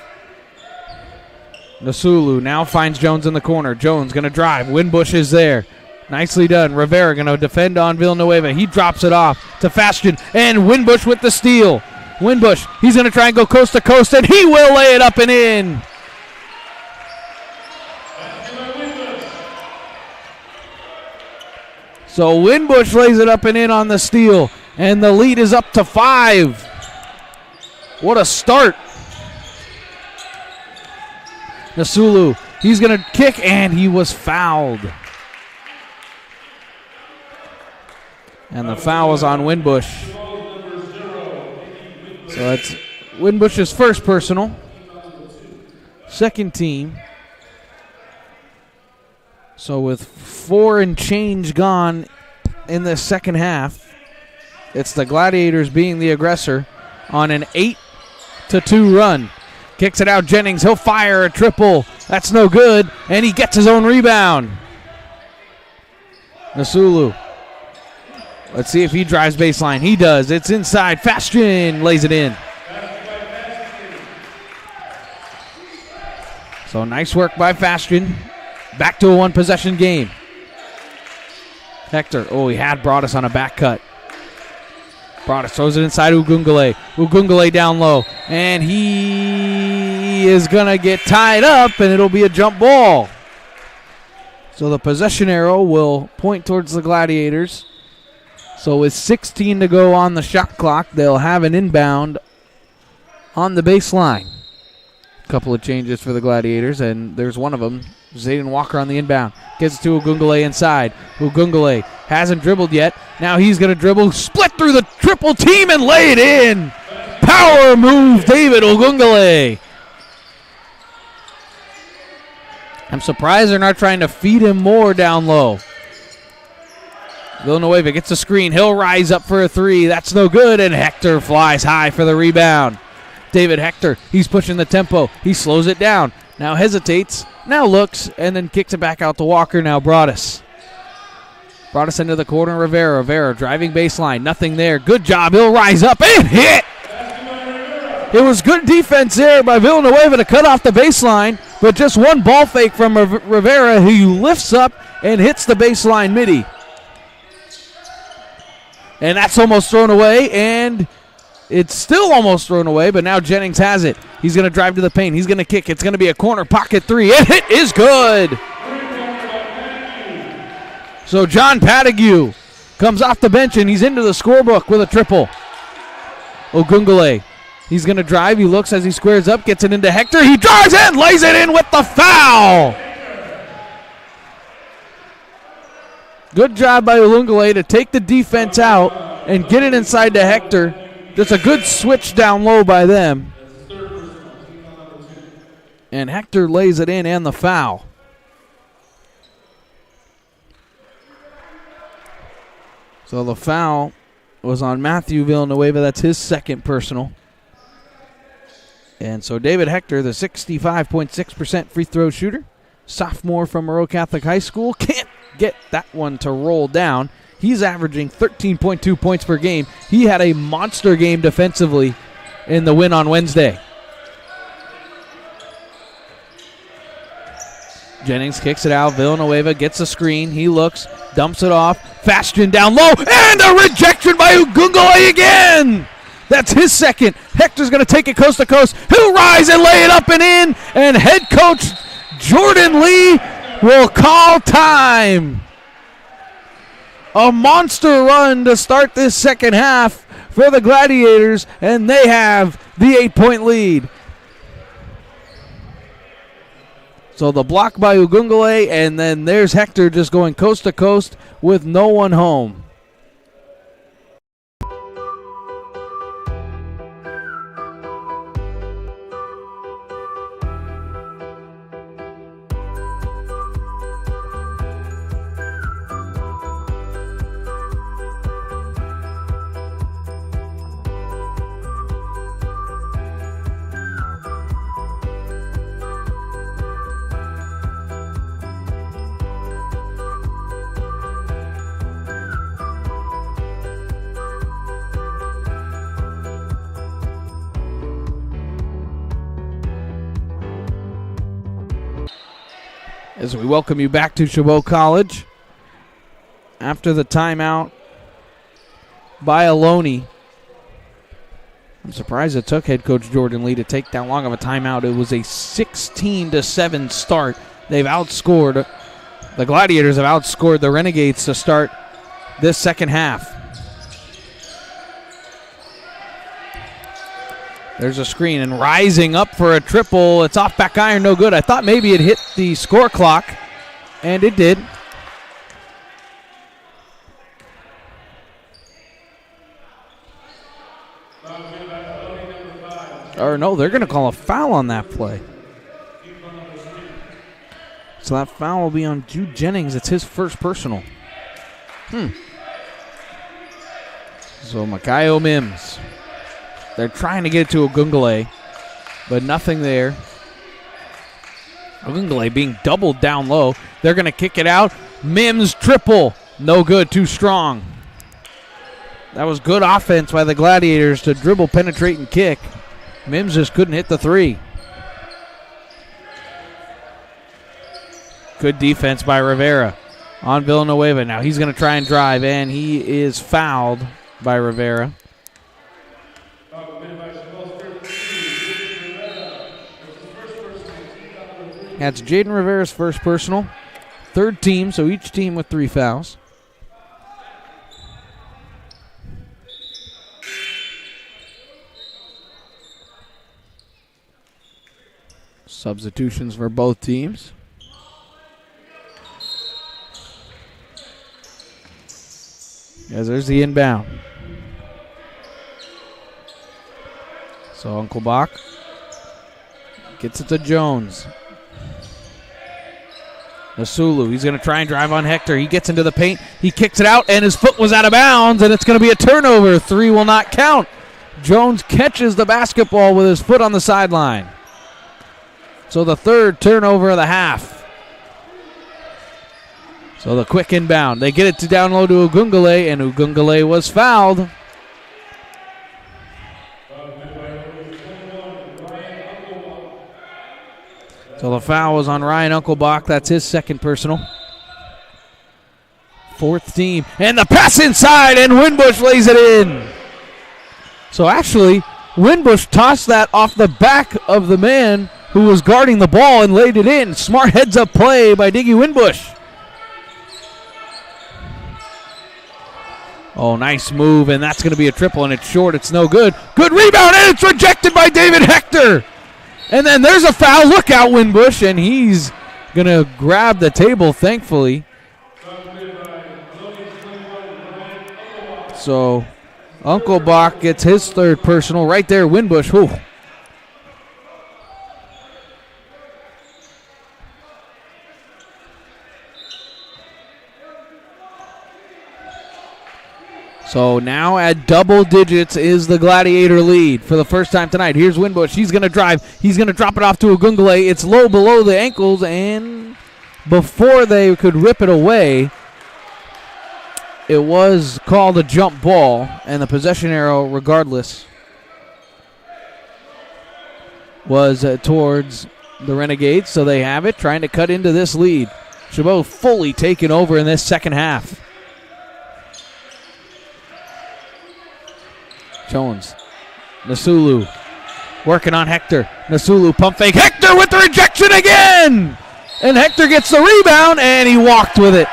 Nasulu now finds Jones in the corner. Jones going to drive. Winbush is there. Nicely done. Rivera going to defend on Villanueva. He drops it off to Fashton, and Winbush with the steal. Winbush, he's going to try and go coast to coast, and he will lay it up and in. So Winbush lays it up and in on the steal, and the lead is up to 5. What a start. Nasulu, he's going to kick, and he was fouled. And the foul was on Winbush. So that's Winbush's first personal. Second team. So with 4 and change gone in the second half, it's the Gladiators being the aggressor on an 8-2 run. Kicks it out, Jennings. He'll fire a triple. That's no good, and he gets his own rebound. Nasulu. Let's see if he drives baseline. He does. It's inside. Fashton lays it in. So nice work by Fashton. Back to a one-possession game. Hector. Oh, he had Broadus on a back cut. Broadus throws it inside Ugungale. Ugungale down low. And he is going to get tied up, and it'll be a jump ball. So the possession arrow will point towards the Gladiators. So with 16 to go on the shot clock, they'll have an inbound on the baseline. A couple of changes for the Gladiators, and there's one of them. Zayden Walker on the inbound. Gets it to Ugungale inside. Ugungale hasn't dribbled yet. Now he's going to dribble, split through the triple team, and lay it in. Power move, David Ugungale. I'm surprised they're not trying to feed him more down low. Villanueva gets a screen. He'll rise up for a three. That's no good, and Hector flies high for the rebound. David Hector, he's pushing the tempo. He slows it down. Now hesitates. Now looks, and then kicks it back out to Walker. Now Broadus. Broadus into the corner. Rivera driving baseline. Nothing there. Good job. He'll rise up and hit. It was good defense there by Villanueva to cut off the baseline, but just one ball fake from Rivera, who lifts up and hits the baseline midi. And that's almost thrown away, and it's still almost thrown away, but now Jennings has it. He's going to drive to the paint. He's going to kick. It's going to be a corner pocket three, and it is good. So John Patague comes off the bench, and he's into the scorebook with a triple. Ugungale, he's going to drive. He looks as he squares up, gets it into Hector. He drives in, lays it in with the foul. Good job by Ugungale to take the defense out and get it inside to Hector. Just a good switch down low by them. And Hector lays it in and the foul. So the foul was on Matthew Villanueva. That's his second personal. And so David Hector, the 65.6% free throw shooter, sophomore from Monroe Catholic High School, can't get that one to roll down. He's averaging 13.2 points per game. He had a monster game defensively in the win on Wednesday. Jennings kicks it out. Villanueva gets a screen. He looks, dumps it off. Fashion down low, and a rejection by Ugungale again. That's his second. Hector's going to take it coast to coast. He'll rise and lay it up and in, and head coach Jordan Lee will call time. A monster run to start this second half for the Gladiators, and they have the 8-point lead. So the block by Ugungale, and then there's Hector just going coast to coast with no one home. As we welcome you back to Chabot College after the timeout by Ohlone. I'm surprised it took head coach Jordan Lee to take that long of a timeout. It was a 16-7 start. The Gladiators have outscored the Renegades to start this second half. There's a screen, and rising up for a triple. It's off back iron, no good. I thought maybe it hit the score clock, and it did. Or no, they're going to call a foul on that play. So that foul will be on Jude Jennings. It's his first personal. So Makayo Mims. They're trying to get it to Ugungale, but nothing there. Ugungale being doubled down low. They're going to kick it out. Mims triple. No good, too strong. That was good offense by the Gladiators to dribble, penetrate, and kick. Mims just couldn't hit the three. Good defense by Rivera on Villanueva. Now he's going to try and drive, and he is fouled by Rivera. That's Jaden Rivera's first personal. Third team, so each team with 3 fouls. Substitutions for both teams. As there's the inbound. So Uncle Bach gets it to Jones. Nasulu, he's going to try and drive on Hector. He gets into the paint. He kicks it out, and his foot was out of bounds, and it's going to be a turnover. 3 will not count. Jones catches the basketball with his foot on the sideline. So the third turnover of the half. So the quick inbound. They get it to down low to Ugungale, and Ugungale was fouled. So the foul was on Ryan Unkelbach. That's his second personal. Fourth team. And the pass inside, and Winbush lays it in. So actually, Winbush tossed that off the back of the man who was guarding the ball and laid it in. Smart heads-up play by Diggy Winbush. Oh, nice move, and that's going to be a triple, and it's short. It's no good. Good rebound, and it's rejected by David Hector. And then there's a foul. Look out, Winbush, and he's going to grab the table, thankfully. So Uncle Bach gets his third personal right there. Winbush, whew. So now at double digits is the Gladiator lead for the first time tonight. Here's Winbush. He's going to drive. He's going to drop it off to Ugungale. It's low below the ankles, and before they could rip it away, it was called a jump ball, and the possession arrow, regardless, was towards the Renegades, so they have it, trying to cut into this lead. Chabot fully taken over in this second half. Jones, Nasulu, working on Hector. Nasulu, pump fake. Hector with the rejection again! And Hector gets the rebound, and he walked with it.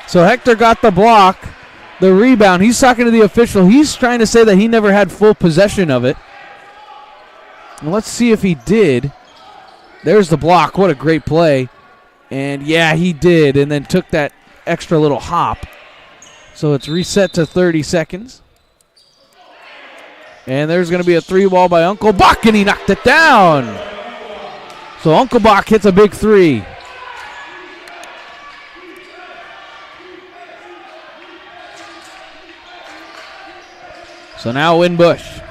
So Hector got the block, the rebound. He's talking to the official. He's trying to say that he never had full possession of it. And let's see if he did. There's the block. What a great play. And yeah, he did, and then took that extra little hop. So it's reset to 30 seconds. And there's going to be a 3-ball by Uncle Buck, and he knocked it down. So Uncle Buck hits a big 3. So now Winbush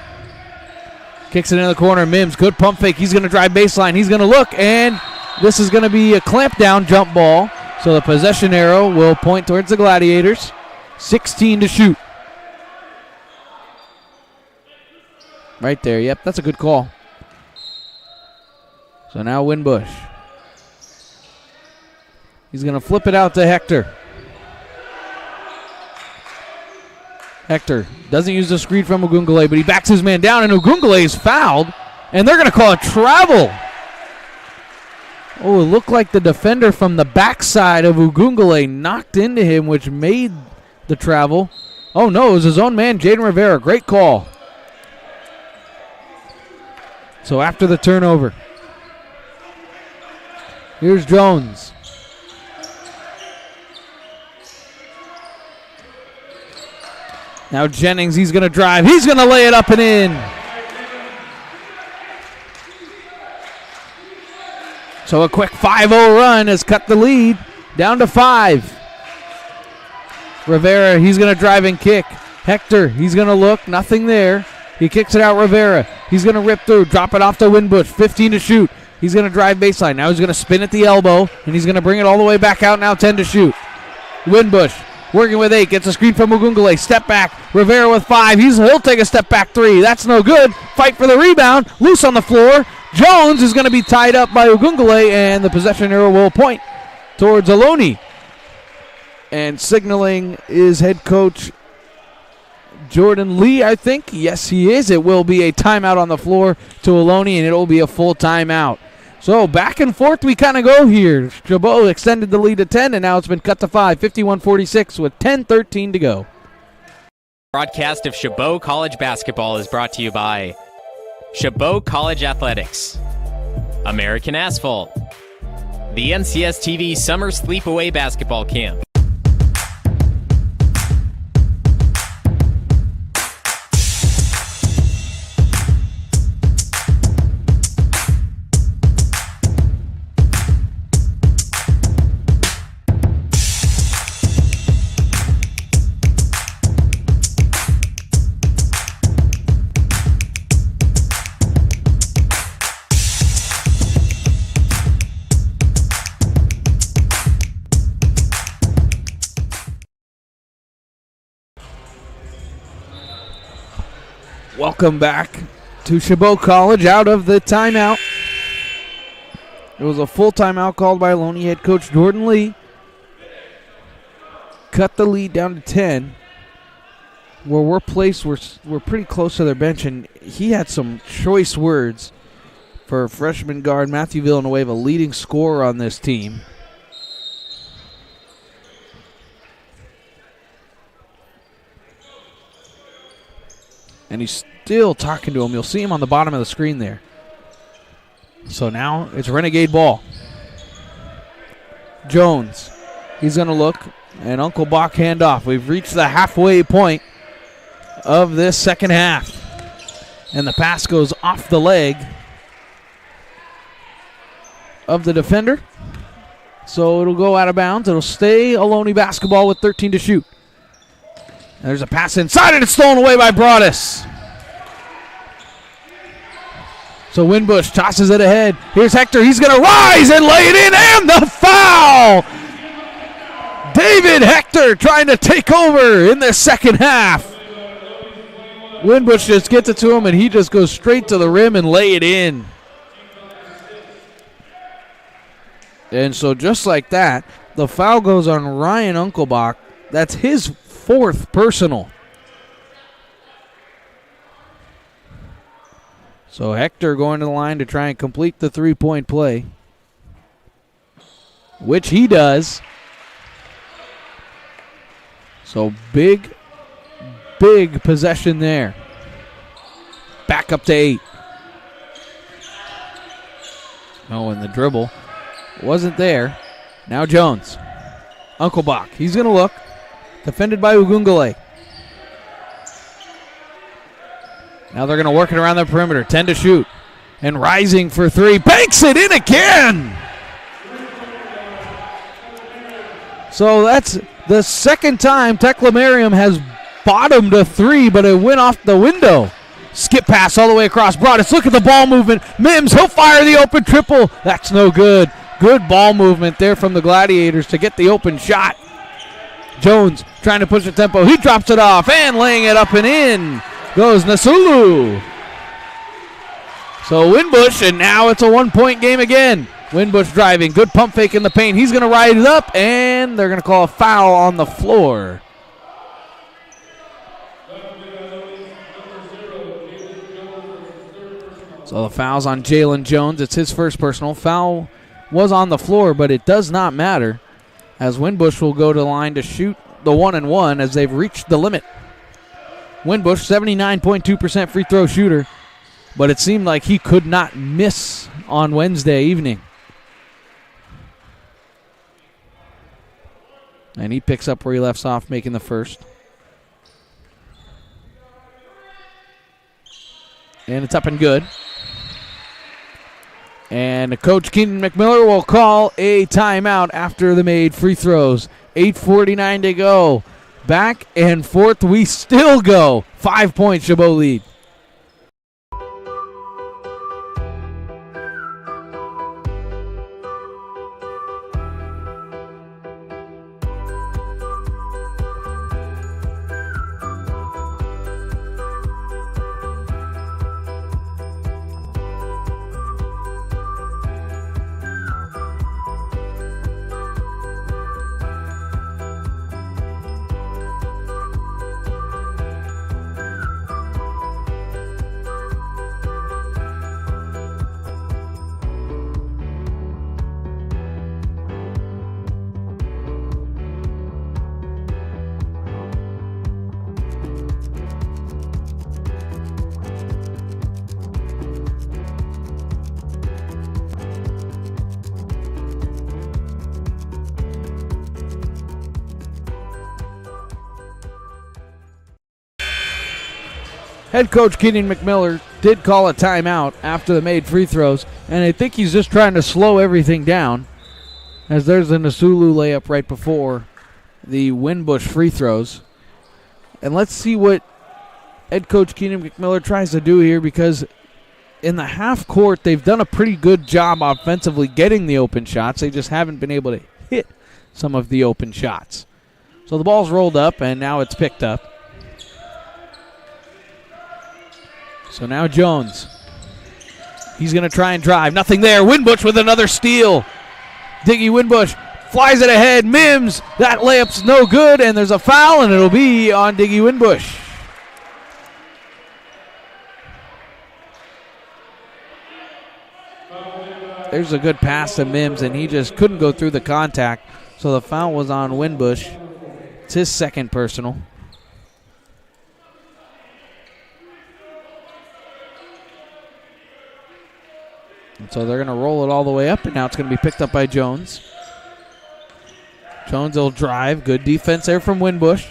kicks it into the corner. Mims, good pump fake. He's going to drive baseline. He's going to look, and this is going to be a clamp down jump ball. So the possession arrow will point towards the Gladiators. 16 to shoot. Right there. Yep, that's a good call. So now Winbush. He's going to flip it out to Hector. Hector doesn't use the screen from Ogungale, but he backs his man down, and Ogungale is fouled, and they're going to call a travel. Oh, it looked like the defender from the backside of Ogungale knocked into him, which made the travel. Oh, no, it was his own man, Jaden Rivera. Great call. So after the turnover, here's Jones. Now Jennings, he's going to drive. He's going to lay it up and in. So a quick 5-0 run has cut the lead down to 5. Rivera, he's going to drive and kick. Hector, he's going to look. Nothing there. He kicks it out Rivera. He's going to rip through, drop it off to Winbush. 15 to shoot. He's going to drive baseline. Now he's going to spin at the elbow, and he's going to bring it all the way back out. Now 10 to shoot. Winbush working with 8. Gets a screen from Ogungale. Step back. Rivera with 5. He'll take a step back 3. That's no good. Fight for the rebound. Loose on the floor. Jones is going to be tied up by Ogungale, and the possession arrow will point towards Ohlone. And signaling is head coach Jordan Lee, I think. Yes, he is. It will be a timeout on the floor to Ohlone, and it will be a full timeout. So back and forth we kind of go here. Chabot extended the lead to 10, and now it's been cut to 5, 51-46 with 10:13 to go. Broadcast of Chabot College Basketball is brought to you by Chabot College Athletics, American Asphalt, the NCS-TV Summer Sleepaway Basketball Camp, Welcome back to Chabot College out of the timeout. It was a full timeout called by Ohlone head coach Jordan Lee. Cut the lead down to 10. Where we're placed, we're pretty close to their bench, and he had some choice words for freshman guard Matthew Villanueva, leading scorer on this team. And he's still talking to him. You'll see him on the bottom of the screen there. So now it's Renegade ball. Jones, he's going to look, and Uncle Bach handoff. We've reached the halfway point of this second half. And the pass goes off the leg of the defender. So it'll go out of bounds. It'll stay Ohlone basketball with 13 to shoot. There's a pass inside, and it's stolen away by Broadus. So Winbush tosses it ahead. Here's Hector. He's going to rise and lay it in, and the foul! David Hector trying to take over in the second half. Winbush just gets it to him, and he just goes straight to the rim and lay it in. And so just like that, the foul goes on Ryan Unkelbach. That's his fourth personal. So Hector going to the line to try and complete the three-point play, which he does. So big possession there. Back up to 8. Oh, and the dribble wasn't there. Now Jones. Unkelbach. He's going to look. Defended by Ugungale. Now they're going to work it around the perimeter. 10 to shoot. And rising for 3. Banks it in again. So that's the second time Tekla Merriam has bottomed a 3, but it went off the window. Skip pass all the way across. Broadus, look at the ball movement. Mims, he'll fire the open triple. That's no good. Good ball movement there from the Gladiators to get the open shot. Jones trying to push the tempo. He drops it off and laying it up and in goes Nasulu. So Winbush, and now it's a 1-point game again. Winbush driving. Good pump fake in the paint. He's going to ride it up, and they're going to call a foul on the floor. So the foul's on Jalen Jones. It's his first personal. Foul was on the floor, but it does not matter, as Winbush will go to the line to shoot the 1-and-1 as they've reached the limit. Winbush, 79.2% free throw shooter, but it seemed like he could not miss on Wednesday evening. And he picks up where he left off, making the first. And it's up and good. And Coach Keenan McMiller will call a timeout after the made free throws. 8:49 to go. Back and forth we still go. 5-point Chabot lead. Head coach Keenan McMiller did call a timeout after the made free throws, and I think he's just trying to slow everything down, as there's a Nasulu layup right before the Winbush free throws. And let's see what head coach Keenan McMiller tries to do here, because in the half court they've done a pretty good job offensively getting the open shots. They just haven't been able to hit some of the open shots. So the ball's rolled up, and now it's picked up. So now Jones. He's going to try and drive. Nothing there. Winbush with another steal. Diggy Winbush flies it ahead. Mims, that layup's no good, and there's a foul, and it'll be on Diggy Winbush. There's a good pass to Mims, and he just couldn't go through the contact, so the foul was on Winbush. It's his second personal. And so they're going to roll it all the way up, and now it's going to be picked up by Jones. Jones will drive. Good defense there from Winbush.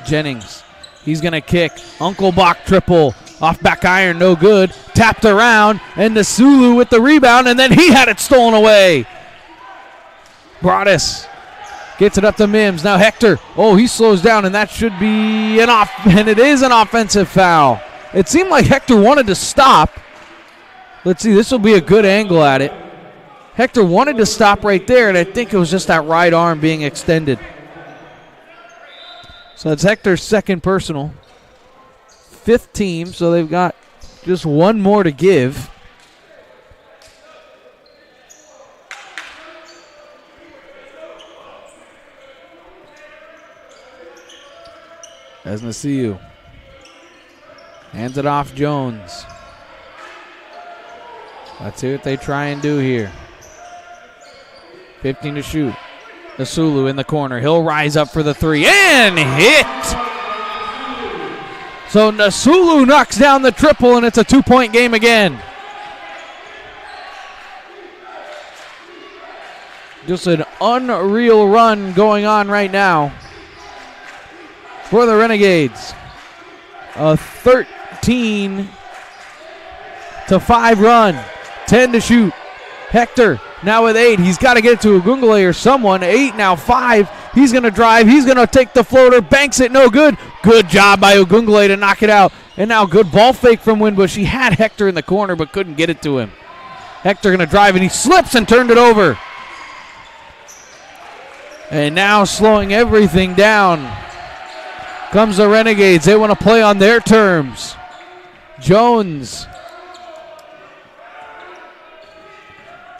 Jennings. He's going to kick. Unkelbach triple. Off back iron, no good. Tapped around, and Nasulu with the rebound, and then he had it stolen away. Broadus gets it up to Mims. Now Hector. Oh, he slows down, and that should be and it is an offensive foul. It seemed like Hector wanted to stop. Let's see, this will be a good angle at it. Hector wanted to stop right there, and I think it was just that right arm being extended. So it's Hector's second personal. 5th team, so they've got just one more to give. As Nasiu hands it off Jones. Let's see what they try and do here. 15 to shoot. Nasulu in the corner. He'll rise up for the three and hit. So Nasulu knocks down the triple, and it's a 2-point game again. Just an unreal run going on right now for the Renegades. A 13-5 run. 10 to shoot. Hector now with 8. He's got to get it to Ogungule or someone. 8 now, 5. He's going to drive. He's going to take the floater. Banks it. No good. Good job by Ogungule to knock it out. And now good ball fake from Winbush. He had Hector in the corner but couldn't get it to him. Hector going to drive, and he slips and turned it over. And now slowing everything down comes the Renegades. They want to play on their terms. Jones.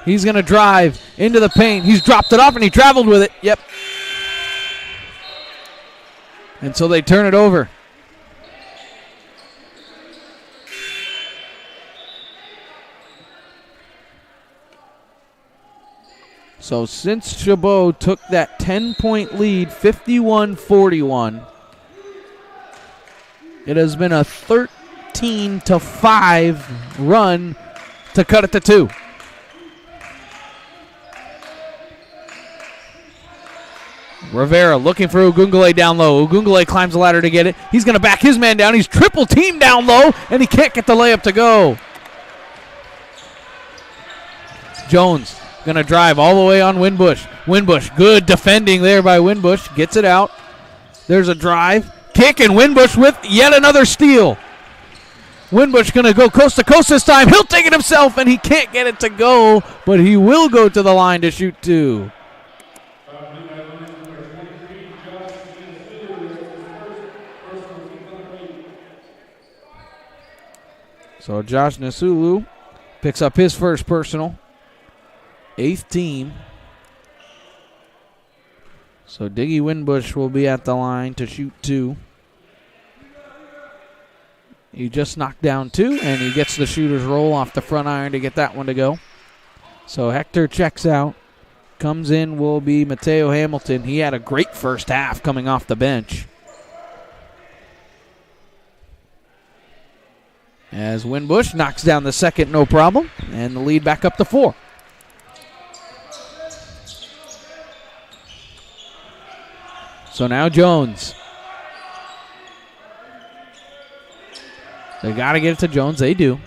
He's going to drive into the paint. He's dropped it off, and he traveled with it. Yep. And so they turn it over. So since Chabot took that 10-point lead, 51-41, it has been a 13-5 run to cut it to 2. Rivera looking for Ogungule down low. Ogungule climbs the ladder to get it. He's going to back his man down. He's triple teamed down low, and he can't get the layup to go. Jones going to drive all the way on Winbush. Winbush, good defending there by Winbush. Gets it out. There's a drive. Kick, and Winbush with yet another steal. Winbush going to go coast to coast this time. He'll take it himself, and he can't get it to go, but he will go to the line to shoot 2. So Josh Nasulu picks up his first personal. 8th team. So Diggy Winbush will be at the line to shoot 2. He just knocked down 2, and he gets the shooter's roll off the front iron to get that one to go. So Hector checks out. Comes in will be Mateo Hamilton. He had a great first half coming off the bench. As Winbush knocks down the second, no problem, and the lead back up to 4. So now Jones. They got to get it to Jones. They do.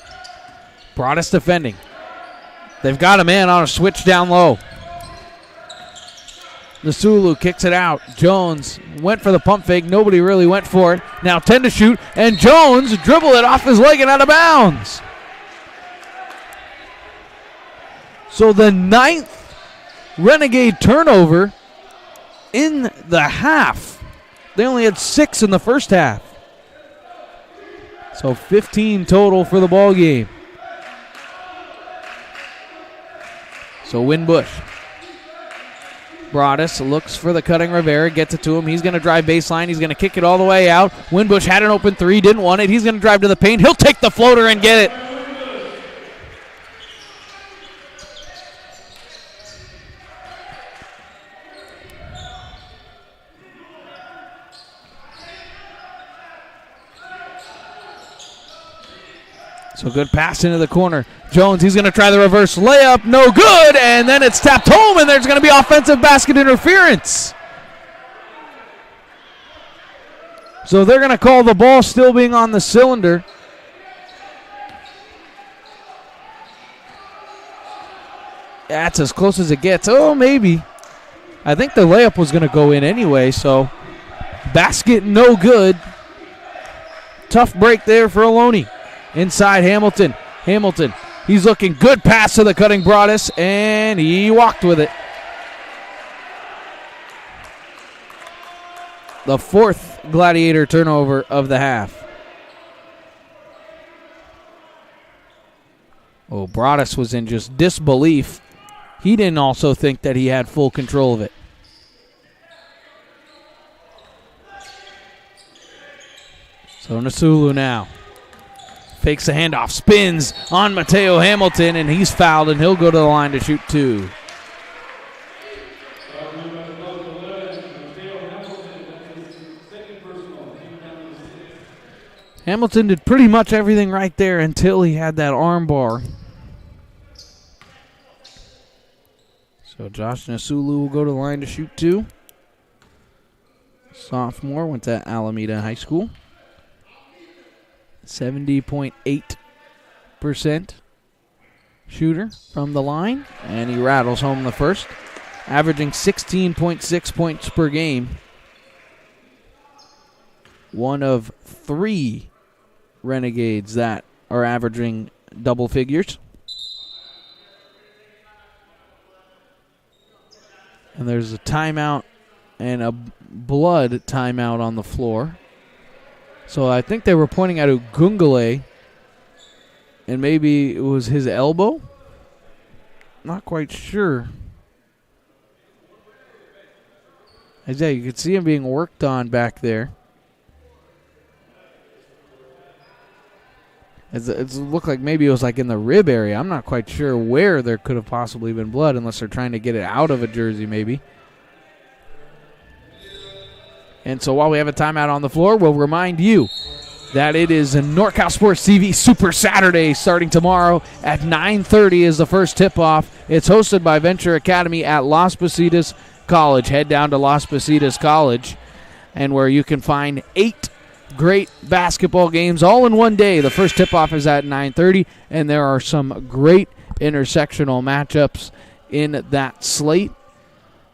Broadus defending. They've got a man on a switch down low. Nasulu kicks it out. Jones went for the pump fake. Nobody really went for it. Now 10 to shoot, and Jones dribbled it off his leg and out of bounds. So the 9th Renegade turnover in the half. They only had 6 in the first half. So 15 total for the ball game. So Winbush. Broadus looks for the cutting Rivera, gets it to him. He's going to drive baseline. He's going to kick it all the way out. Winbush had an open 3, didn't want it. He's going to drive to the paint. He'll take the floater and get it. So good pass into the corner. Jones, he's going to try the reverse layup. No good, and then it's tapped home, and there's going to be offensive basket interference. So they're going to call the ball still being on the cylinder. That's as close as it gets. Oh, maybe. I think the layup was going to go in anyway, so basket no good. tough break there for Ohlone. Inside Hamilton. Hamilton, he's looking good pass to the cutting Broadus, and he walked with it. The 4th Gladiator turnover of the half. Oh, Broadus was in just disbelief. He didn't also think that he had full control of it. So Nasulu now fakes the handoff, spins on Mateo Hamilton, and he's fouled, and he'll go to the line to shoot 2. Hamilton did pretty much everything right there until he had that arm bar. So Josh Nasulu will go to the line to shoot 2. Sophomore, went to Alameda High School. 70.8% shooter from the line, and he rattles home the first, averaging 16.6 points per game. One of 3 Renegades that are averaging double figures. And there's a timeout and a blood timeout on the floor. So I think they were pointing at Ugungale, and maybe it was his elbow. Not quite sure. Isaiah, you could see him being worked on back there. It looked like maybe it was like in the rib area. I'm not quite sure where there could have possibly been blood, unless they're trying to get it out of a jersey maybe. And so while we have a timeout on the floor, we'll remind you that it is a NorCal Sports TV Super Saturday starting tomorrow at 9:30 is the first tip-off. It's hosted by Venture Academy at Las Positas College. Head down to Las Positas College, and where you can find 8 great basketball games all in one day. The first tip-off is at 9:30, and there are some great intersectional matchups in that slate.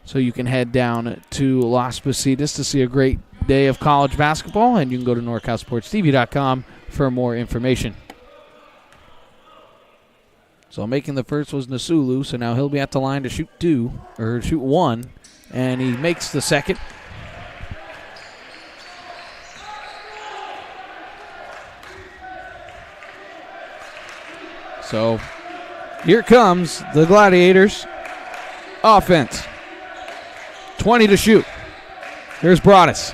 So you can head down to Las Positas to see a great day of college basketball, and you can go to NorCalSportsTV.com for more information. So making the first was Nasulu, so now he'll be at the line to shoot 1, and he makes the second. So here comes the Gladiators offense. 20 to shoot. Here's Broadus.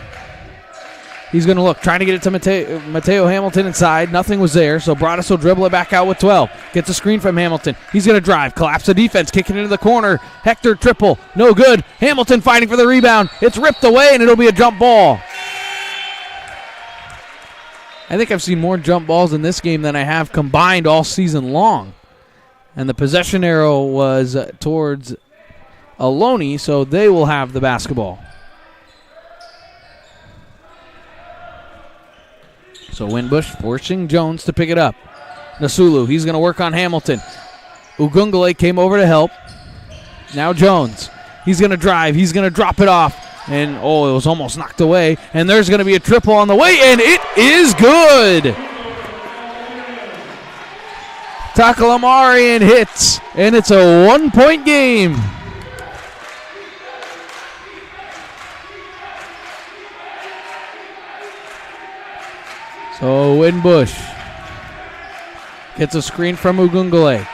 He's going to look, trying to get it to Mateo Hamilton inside. Nothing was there, so Broadus will dribble it back out with 12. Gets a screen from Hamilton. He's going to drive, collapse the defense, kicking into the corner. Hector triple, no good. Hamilton fighting for the rebound. It's ripped away, and it'll be a jump ball. I think I've seen more jump balls in this game than I have combined all season long. And the possession arrow was towards Ohlone, so they will have the basketball. So Winbush forcing Jones to pick it up. Nasulu, he's going to work on Hamilton. Ugungale came over to help. Now Jones. He's going to drive. He's going to drop it off. And, it was almost knocked away. And there's going to be a triple on the way, and it is good. Takalamarian hits, and it's a 1-point game. So Winbush gets a screen from Ugungale.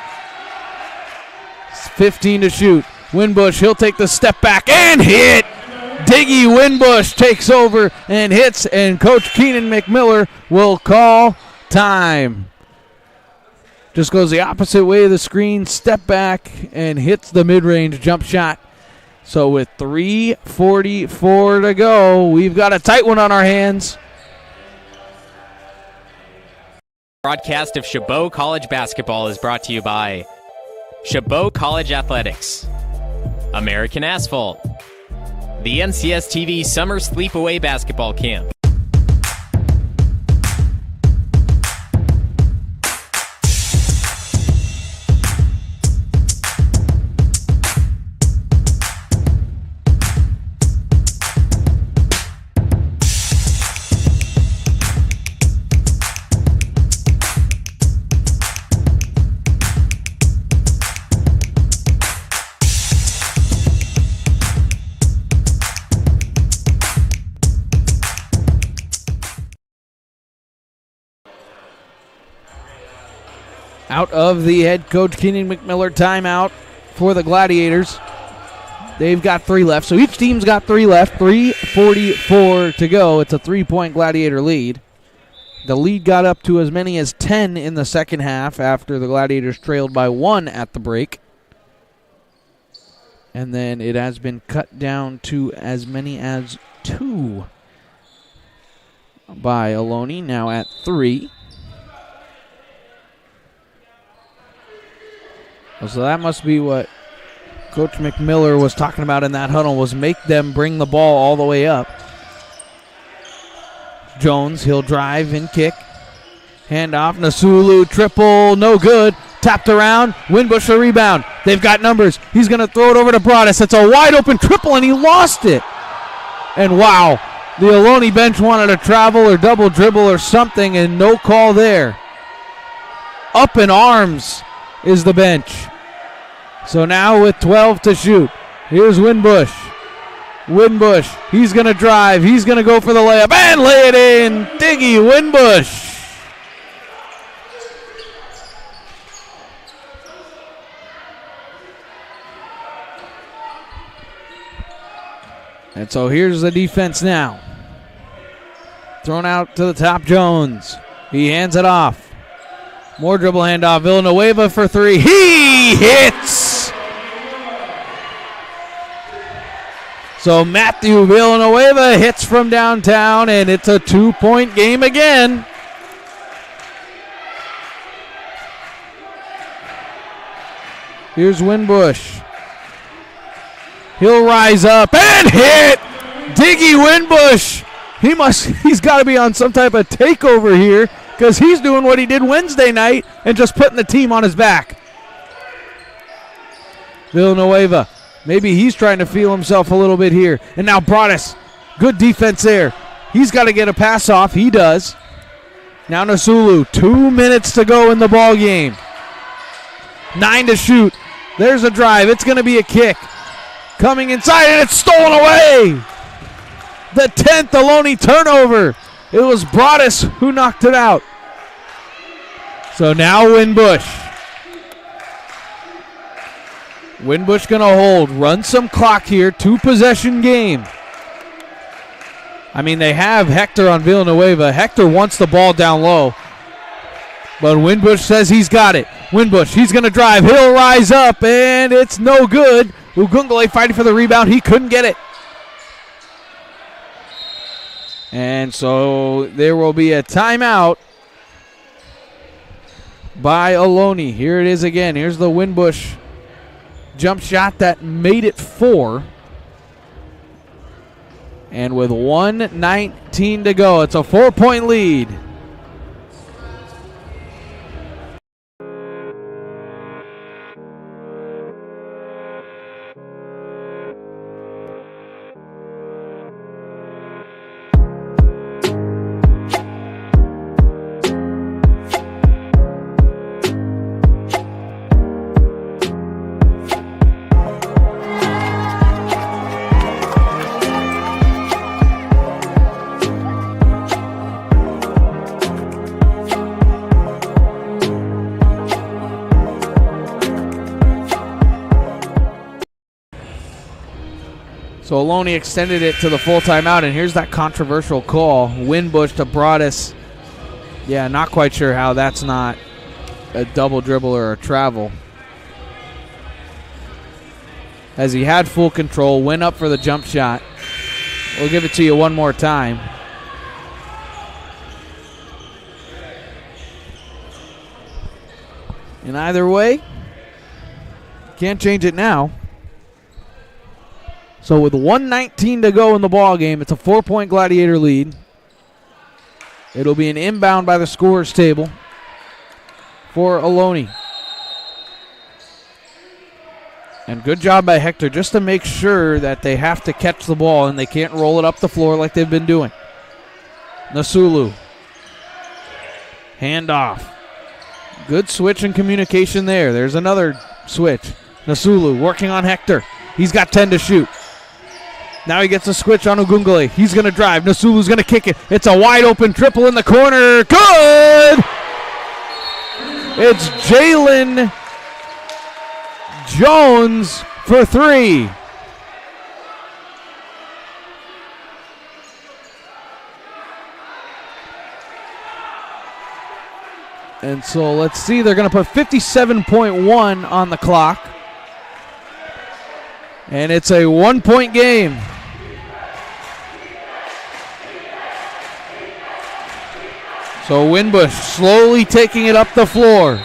15 to shoot. Winbush, he'll take the step back and hit. Diggy Winbush takes over and hits, and Coach Keenan McMiller will call time. Just goes the opposite way of the screen, step back, and hits the mid-range jump shot. So with 3:44 to go, we've got a tight one on our hands. Broadcast of Chabot College Basketball is brought to you by Chabot College Athletics, American Asphalt, the NCS TV Summer Sleepaway Basketball Camp, out of the head coach Keenan McMiller timeout for the Gladiators. They've got 3 left, so each team's got 3 left. 3:44 to go. It's a 3-point Gladiator lead. The lead got up to as many as 10 in the second half after the Gladiators trailed by 1 at the break. And then it has been cut down to as many as 2 by Ohlone, now at 3. So that must be what Coach McMiller was talking about in that huddle, was make them bring the ball all the way up. Jones, he'll drive and kick. Handoff, Nasulu, triple, no good. Tapped around, Winbush the rebound. They've got numbers. He's going to throw it over to Broadus. It's a wide open triple, and he lost it. And wow, the Ohlone bench wanted to travel or double dribble or something, and no call there. Up in arms is the bench. So now with 12 to shoot, here's Winbush. Winbush, he's going to drive. He's going to go for the layup and lay it in. Diggy Winbush. And so here's the defense now. Thrown out to the top, Jones. He hands it off. More dribble handoff. Villanueva for 3. He hits! So Matthew Villanueva hits from downtown, and it's a 2-point game again. Here's Winbush. He'll rise up and hit! Diggy Winbush! He's got to be on some type of takeover here, because he's doing what he did Wednesday night and just putting the team on his back. Villanueva, maybe he's trying to feel himself a little bit here. And now Broadus, good defense there. He's got to get a pass off. He does. Now Nasulu, 2 minutes to go in the ball game. 9 to shoot. There's a drive. It's going to be a kick. Coming inside, and it's stolen away. The 10th Ohlone turnover. It was Broadus who knocked it out. So now Winbush. Winbush going to hold. Run some clock here. 2-possession game. I mean, they have Hector on Villanueva. Hector wants the ball down low. But Winbush says he's got it. Winbush, he's going to drive. He'll rise up, and it's no good. Ugungale fighting for the rebound. He couldn't get it. And so there will be a timeout by Ohlone. Here it is again. Here's the Winbush jump shot that made it 4. And with 1:19 to go, it's a 4-point lead. So Ohlone extended it to the full timeout, and here's that controversial call. Winbush to Broadus. Yeah, not quite sure how that's not a double dribble or a travel. As he had full control, went up for the jump shot. We'll give it to you one more time. And either way, can't change it now. So with 1:19 to go in the ball game, it's a 4-point Gladiator lead. It'll be an inbound by the scorer's table for Ohlone. And good job by Hector just to make sure that they have to catch the ball and they can't roll it up the floor like they've been doing. Nasulu. Hand off. Good switch and communication there. There's another switch. Nasulu working on Hector. He's got 10 to shoot. Now he gets a switch on Ugungale. He's going to drive. Nasulu's going to kick it. It's a wide open triple in the corner. Good! It's Jalen Jones for three. And so let's see, they're going to put 57.1 on the clock. And it's a 1-point game. So Winbush slowly taking it up the floor.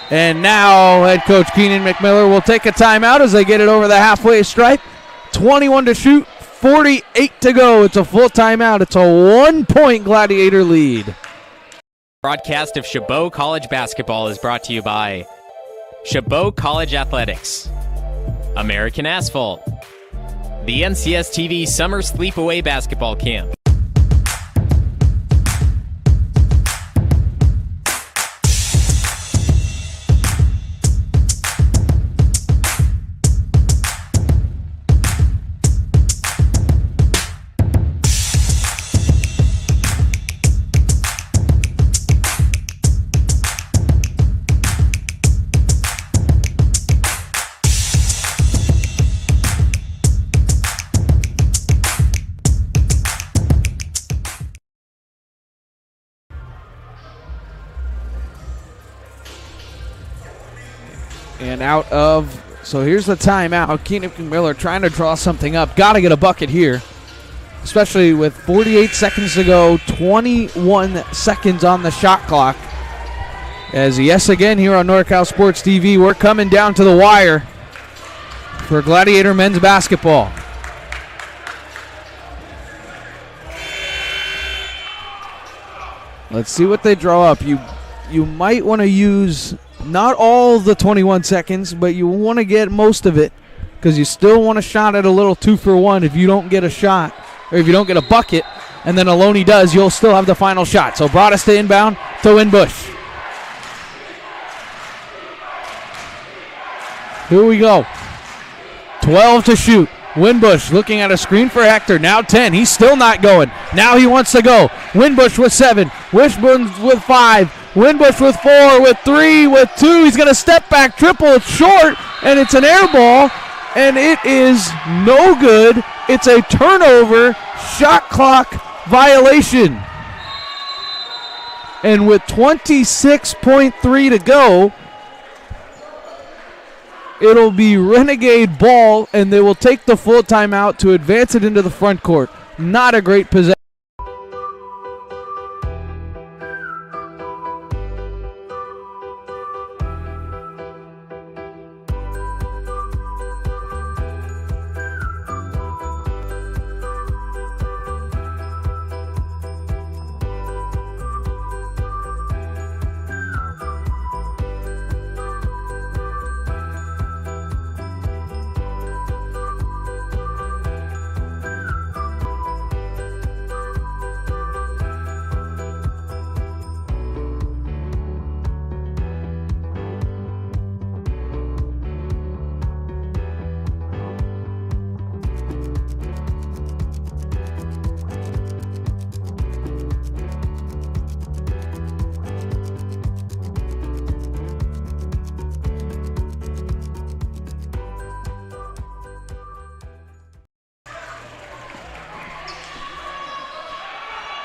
And now head coach Keenan McMiller will take a timeout as they get it over the halfway stripe. 21 to shoot, 48 to go. It's a full timeout. It's a 1-point Gladiator lead. Broadcast of Chabot College Basketball is brought to you by Chabot College Athletics, American Asphalt, the NCS TV Summer Sleepaway Basketball Camp. And out of, so here's the timeout. Keenan McMiller trying to draw something up. Got to get a bucket here, especially with 48 seconds to go, 21 seconds on the shot clock. As yes, again here on NorCal Sports TV, we're coming down to the wire for Gladiator men's basketball. Let's see what they draw up. You might want to use not all the 21 seconds, but you want to get most of it because you still want a shot at a little 2-for-1 if you don't get a shot or if you don't get a bucket, and then Ohlone does, you'll still have the final shot. So brought us to inbound to Winbush. Here we go. 12 to shoot. Winbush looking at a screen for Hector. Now 10. He's still not going. Now he wants to go. Winbush with 7. Wishburne with 5. Winbush with 4, with 3, with 2. He's going to step back triple. It's short, and it's an air ball, and it is no good. It's a turnover, shot clock violation. And with 26.3 to go, it'll be Renegade ball, and they will take the full timeout to advance it into the front court. Not a great possession.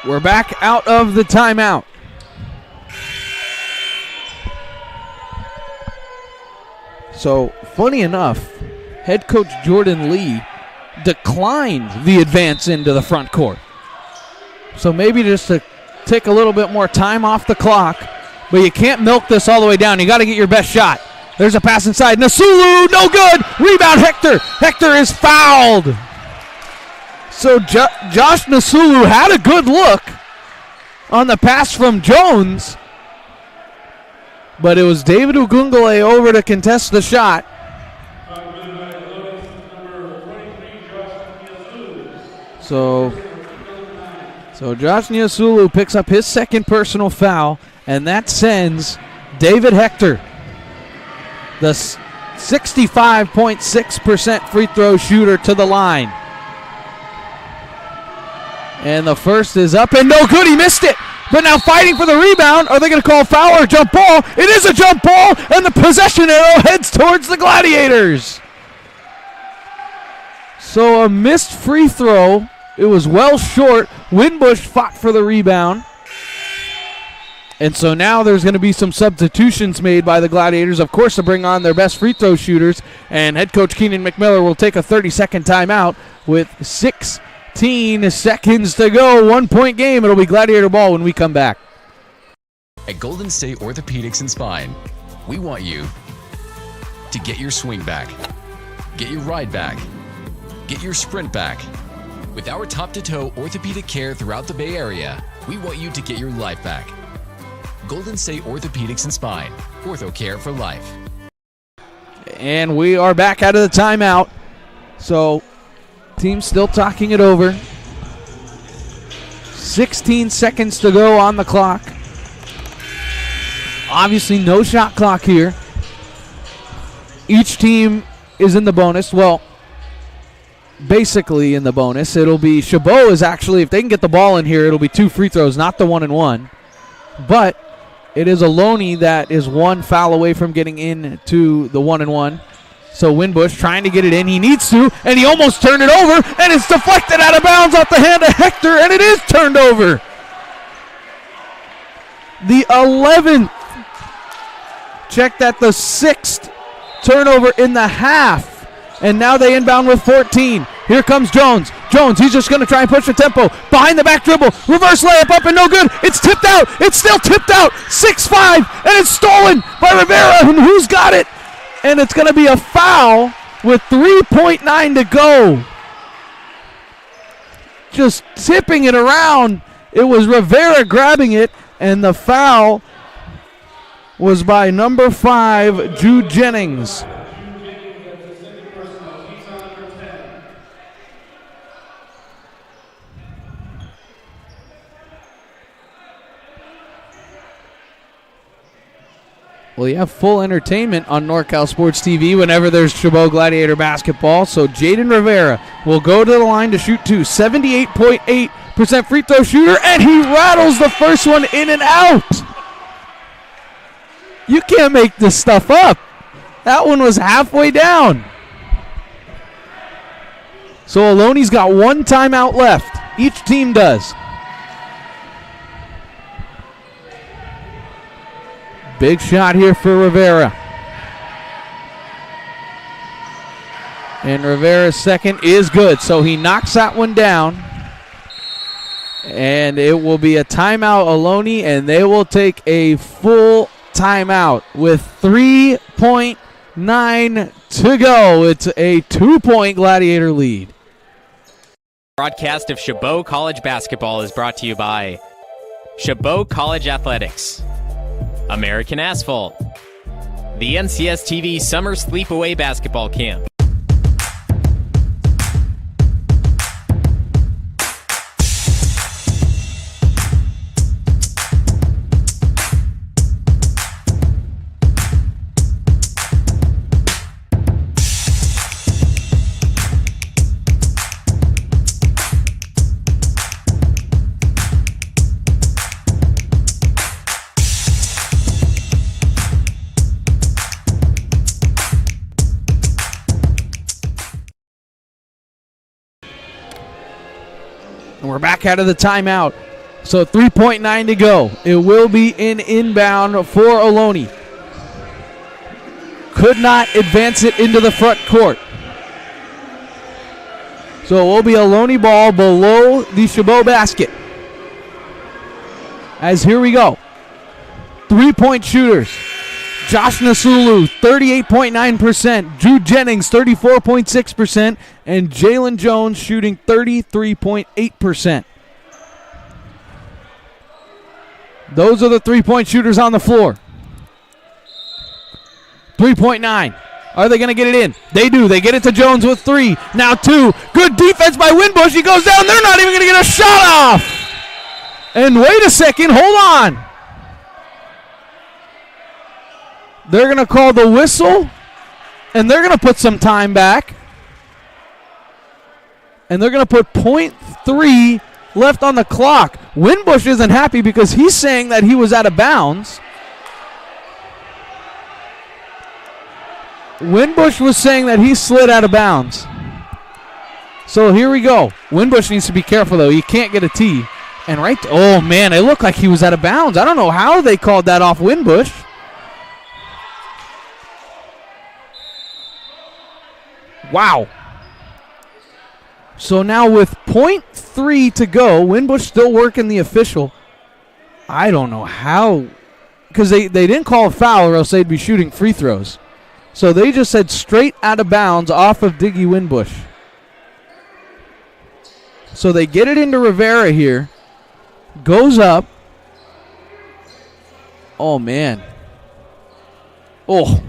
We're back out of the timeout. So, funny enough, head coach Jordan Lee declined the advance into the front court. So maybe just to take a little bit more time off the clock, but you can't milk this all the way down. You got to get your best shot. There's a pass inside. Nasulu, no good. Rebound, Hector. Hector is fouled. So Josh Nasulu had a good look on the pass from Jones, but it was David Ugungale over to contest the shot. So Josh Nasulu picks up his second personal foul, and that sends David Hector, the 65.6% free throw shooter, to the line. And the first is up and no good. He missed it. but now fighting for the rebound. Are they going to call foul or jump ball? It is a jump ball, and the possession arrow heads towards the Gladiators. So a missed free throw. It was well short. Winbush fought for the rebound. And so now there's going to be some substitutions made by the Gladiators, of course, to bring on their best free throw shooters. And head coach Keenan McMiller will take a 30-second timeout with 16 seconds to go. 1 point game. It'll be Gladiator ball when we come back. At Golden State Orthopedics and Spine, we want you to get your swing back, get your ride back, get your sprint back. With our top-to-toe orthopedic care throughout the Bay Area, we want you to get your life back. Golden State Orthopedics and Spine, Ortho care for life. And we are back out of the timeout. So, team still talking it over. 16 seconds to go on the clock. Obviously, no shot clock here. Each team is in the bonus. Well, basically in the bonus. It'll be Chabot is actually, if they can get the ball in here, it'll be 2 free throws, not the 1-and-1. But it is Ohlone that is 1 foul away from getting into the 1-and-1. So Winbush trying to get it in. He needs to, and he almost turned it over, and it's deflected out of bounds off the hand of Hector, and it is turned over. The 11th. Check that, the 6th turnover in the half. And now they inbound with 14. Here comes Jones. Jones, he's just going to try and push the tempo. Behind the back dribble. Reverse layup up and no good. It's tipped out. It's still tipped out. 6-5. And it's stolen by Rivera. And who's got it? And it's going to be a foul with 3.9 to go. Just tipping it around. It was Rivera grabbing it. And the foul was by number 5, Jude Jennings. Well, you have full entertainment on NorCal Sports TV whenever there's Chabot Gladiator basketball. So Jaden Rivera will go to the line to shoot 2. 78.8% free throw shooter, and he rattles the first one in and out. You can't make this stuff up. That one was halfway down. So Ohlone got 1 timeout left. Each team does. Big shot here for Rivera. And Rivera's second is good. So he knocks that one down. And it will be a timeout, Ohlone, and they will take a full timeout with 3.9 to go. It's a 2-point Gladiator lead. Broadcast of Chabot College Basketball is brought to you by Chabot College Athletics, American Asphalt, the NCS TV Summer Sleepaway Basketball Camp. We're back out of the timeout. So 3.9 to go. It will be in inbound for Ohlone. Could not advance it into the front court. So it will be Ohlone ball below the Chabot basket. As here we go. 3-point shooters. Josh Nasulu, 38.9%. Jude Jennings, 34.6%. And Jalen Jones shooting 33.8%. Those are the 3-point shooters on the floor. 3.9. Are they going to get it in? They do. They get it to Jones with 3. Now 2. Good defense by Winbush. He goes down. They're not even going to get a shot off. And wait a second. Hold on. They're going to call the whistle, and they're going to put some time back. And they're going to put .3 left on the clock. Winbush isn't happy because he's saying that he was out of bounds. Winbush was saying that he slid out of bounds. So here we go. Winbush needs to be careful, though. He can't get a tee. And oh, man, it looked like he was out of bounds. I don't know how they called that off Winbush. Wow. So now with .3 to go, Winbush still working the official. I don't know how, because they didn't call a foul or else they'd be shooting free throws. So they just said straight out of bounds off of Diggy Winbush. So they get it into Rivera here. Goes up. Oh, man. Oh.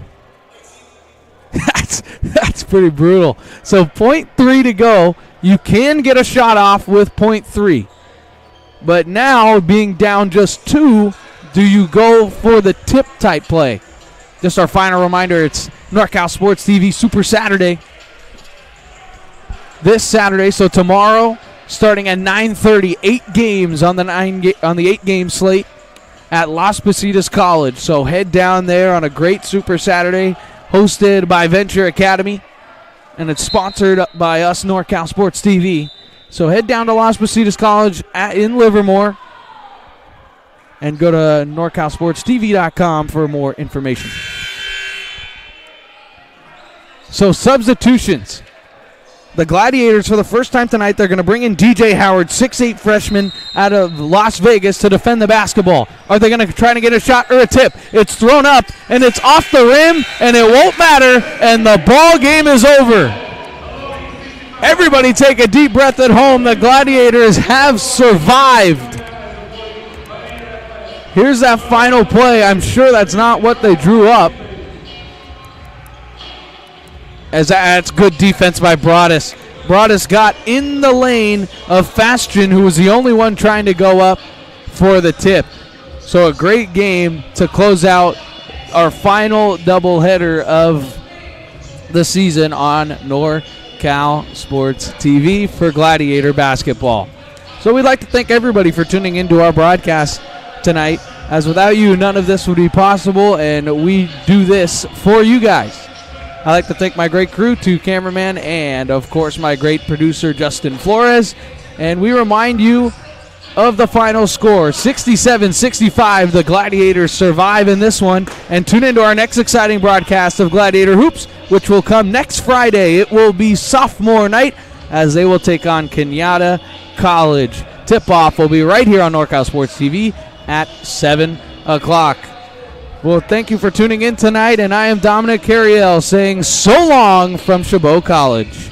That's pretty brutal. So .3 to go. You can get a shot off with .3. But now, being down just 2, do you go for the tip type play? Just our final reminder, it's NorCal Sports TV Super Saturday. This Saturday, so tomorrow, starting at 9:30, 8 games on the 8-game slate at Las Positas College. So head down there on a great Super Saturday, hosted by Venture Academy, and it's sponsored by us, NorCal Sports TV. So head down to Las Positas College in Livermore and go to NorCalSportsTV.com for more information. So substitutions. The Gladiators, for the first time tonight, they're going to bring in DJ Howard, 6'8 freshman out of Las Vegas, to defend the basketball. Are they going to try to get a shot or a tip? It's thrown up, and it's off the rim, and it won't matter, and the ball game is over. Everybody take a deep breath at home. The Gladiators have survived. Here's that final play. I'm sure that's not what they drew up. As that's good defense by Broadus. Broadus got in the lane of Fastian, who was the only one trying to go up for the tip. So a great game to close out our final doubleheader of the season on NorCal Sports TV for Gladiator Basketball. So we'd like to thank everybody for tuning into our broadcast tonight, as without you, none of this would be possible, and we do this for you guys. I'd like to thank my great crew, 2 cameramen, and, of course, my great producer, Justin Flores. And we remind you of the final score, 67-65. The Gladiators survive in this one. And tune into our next exciting broadcast of Gladiator Hoops, which will come next Friday. It will be sophomore night as they will take on Kenyatta College. Tip-off will be right here on NorCal Sports TV at 7 o'clock. Well, thank you for tuning in tonight, and I am Dominic Carriel saying so long from Chabot College.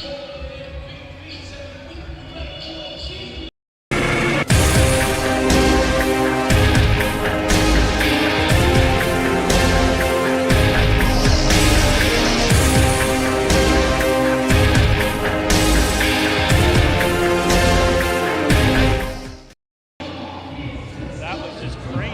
That was just great.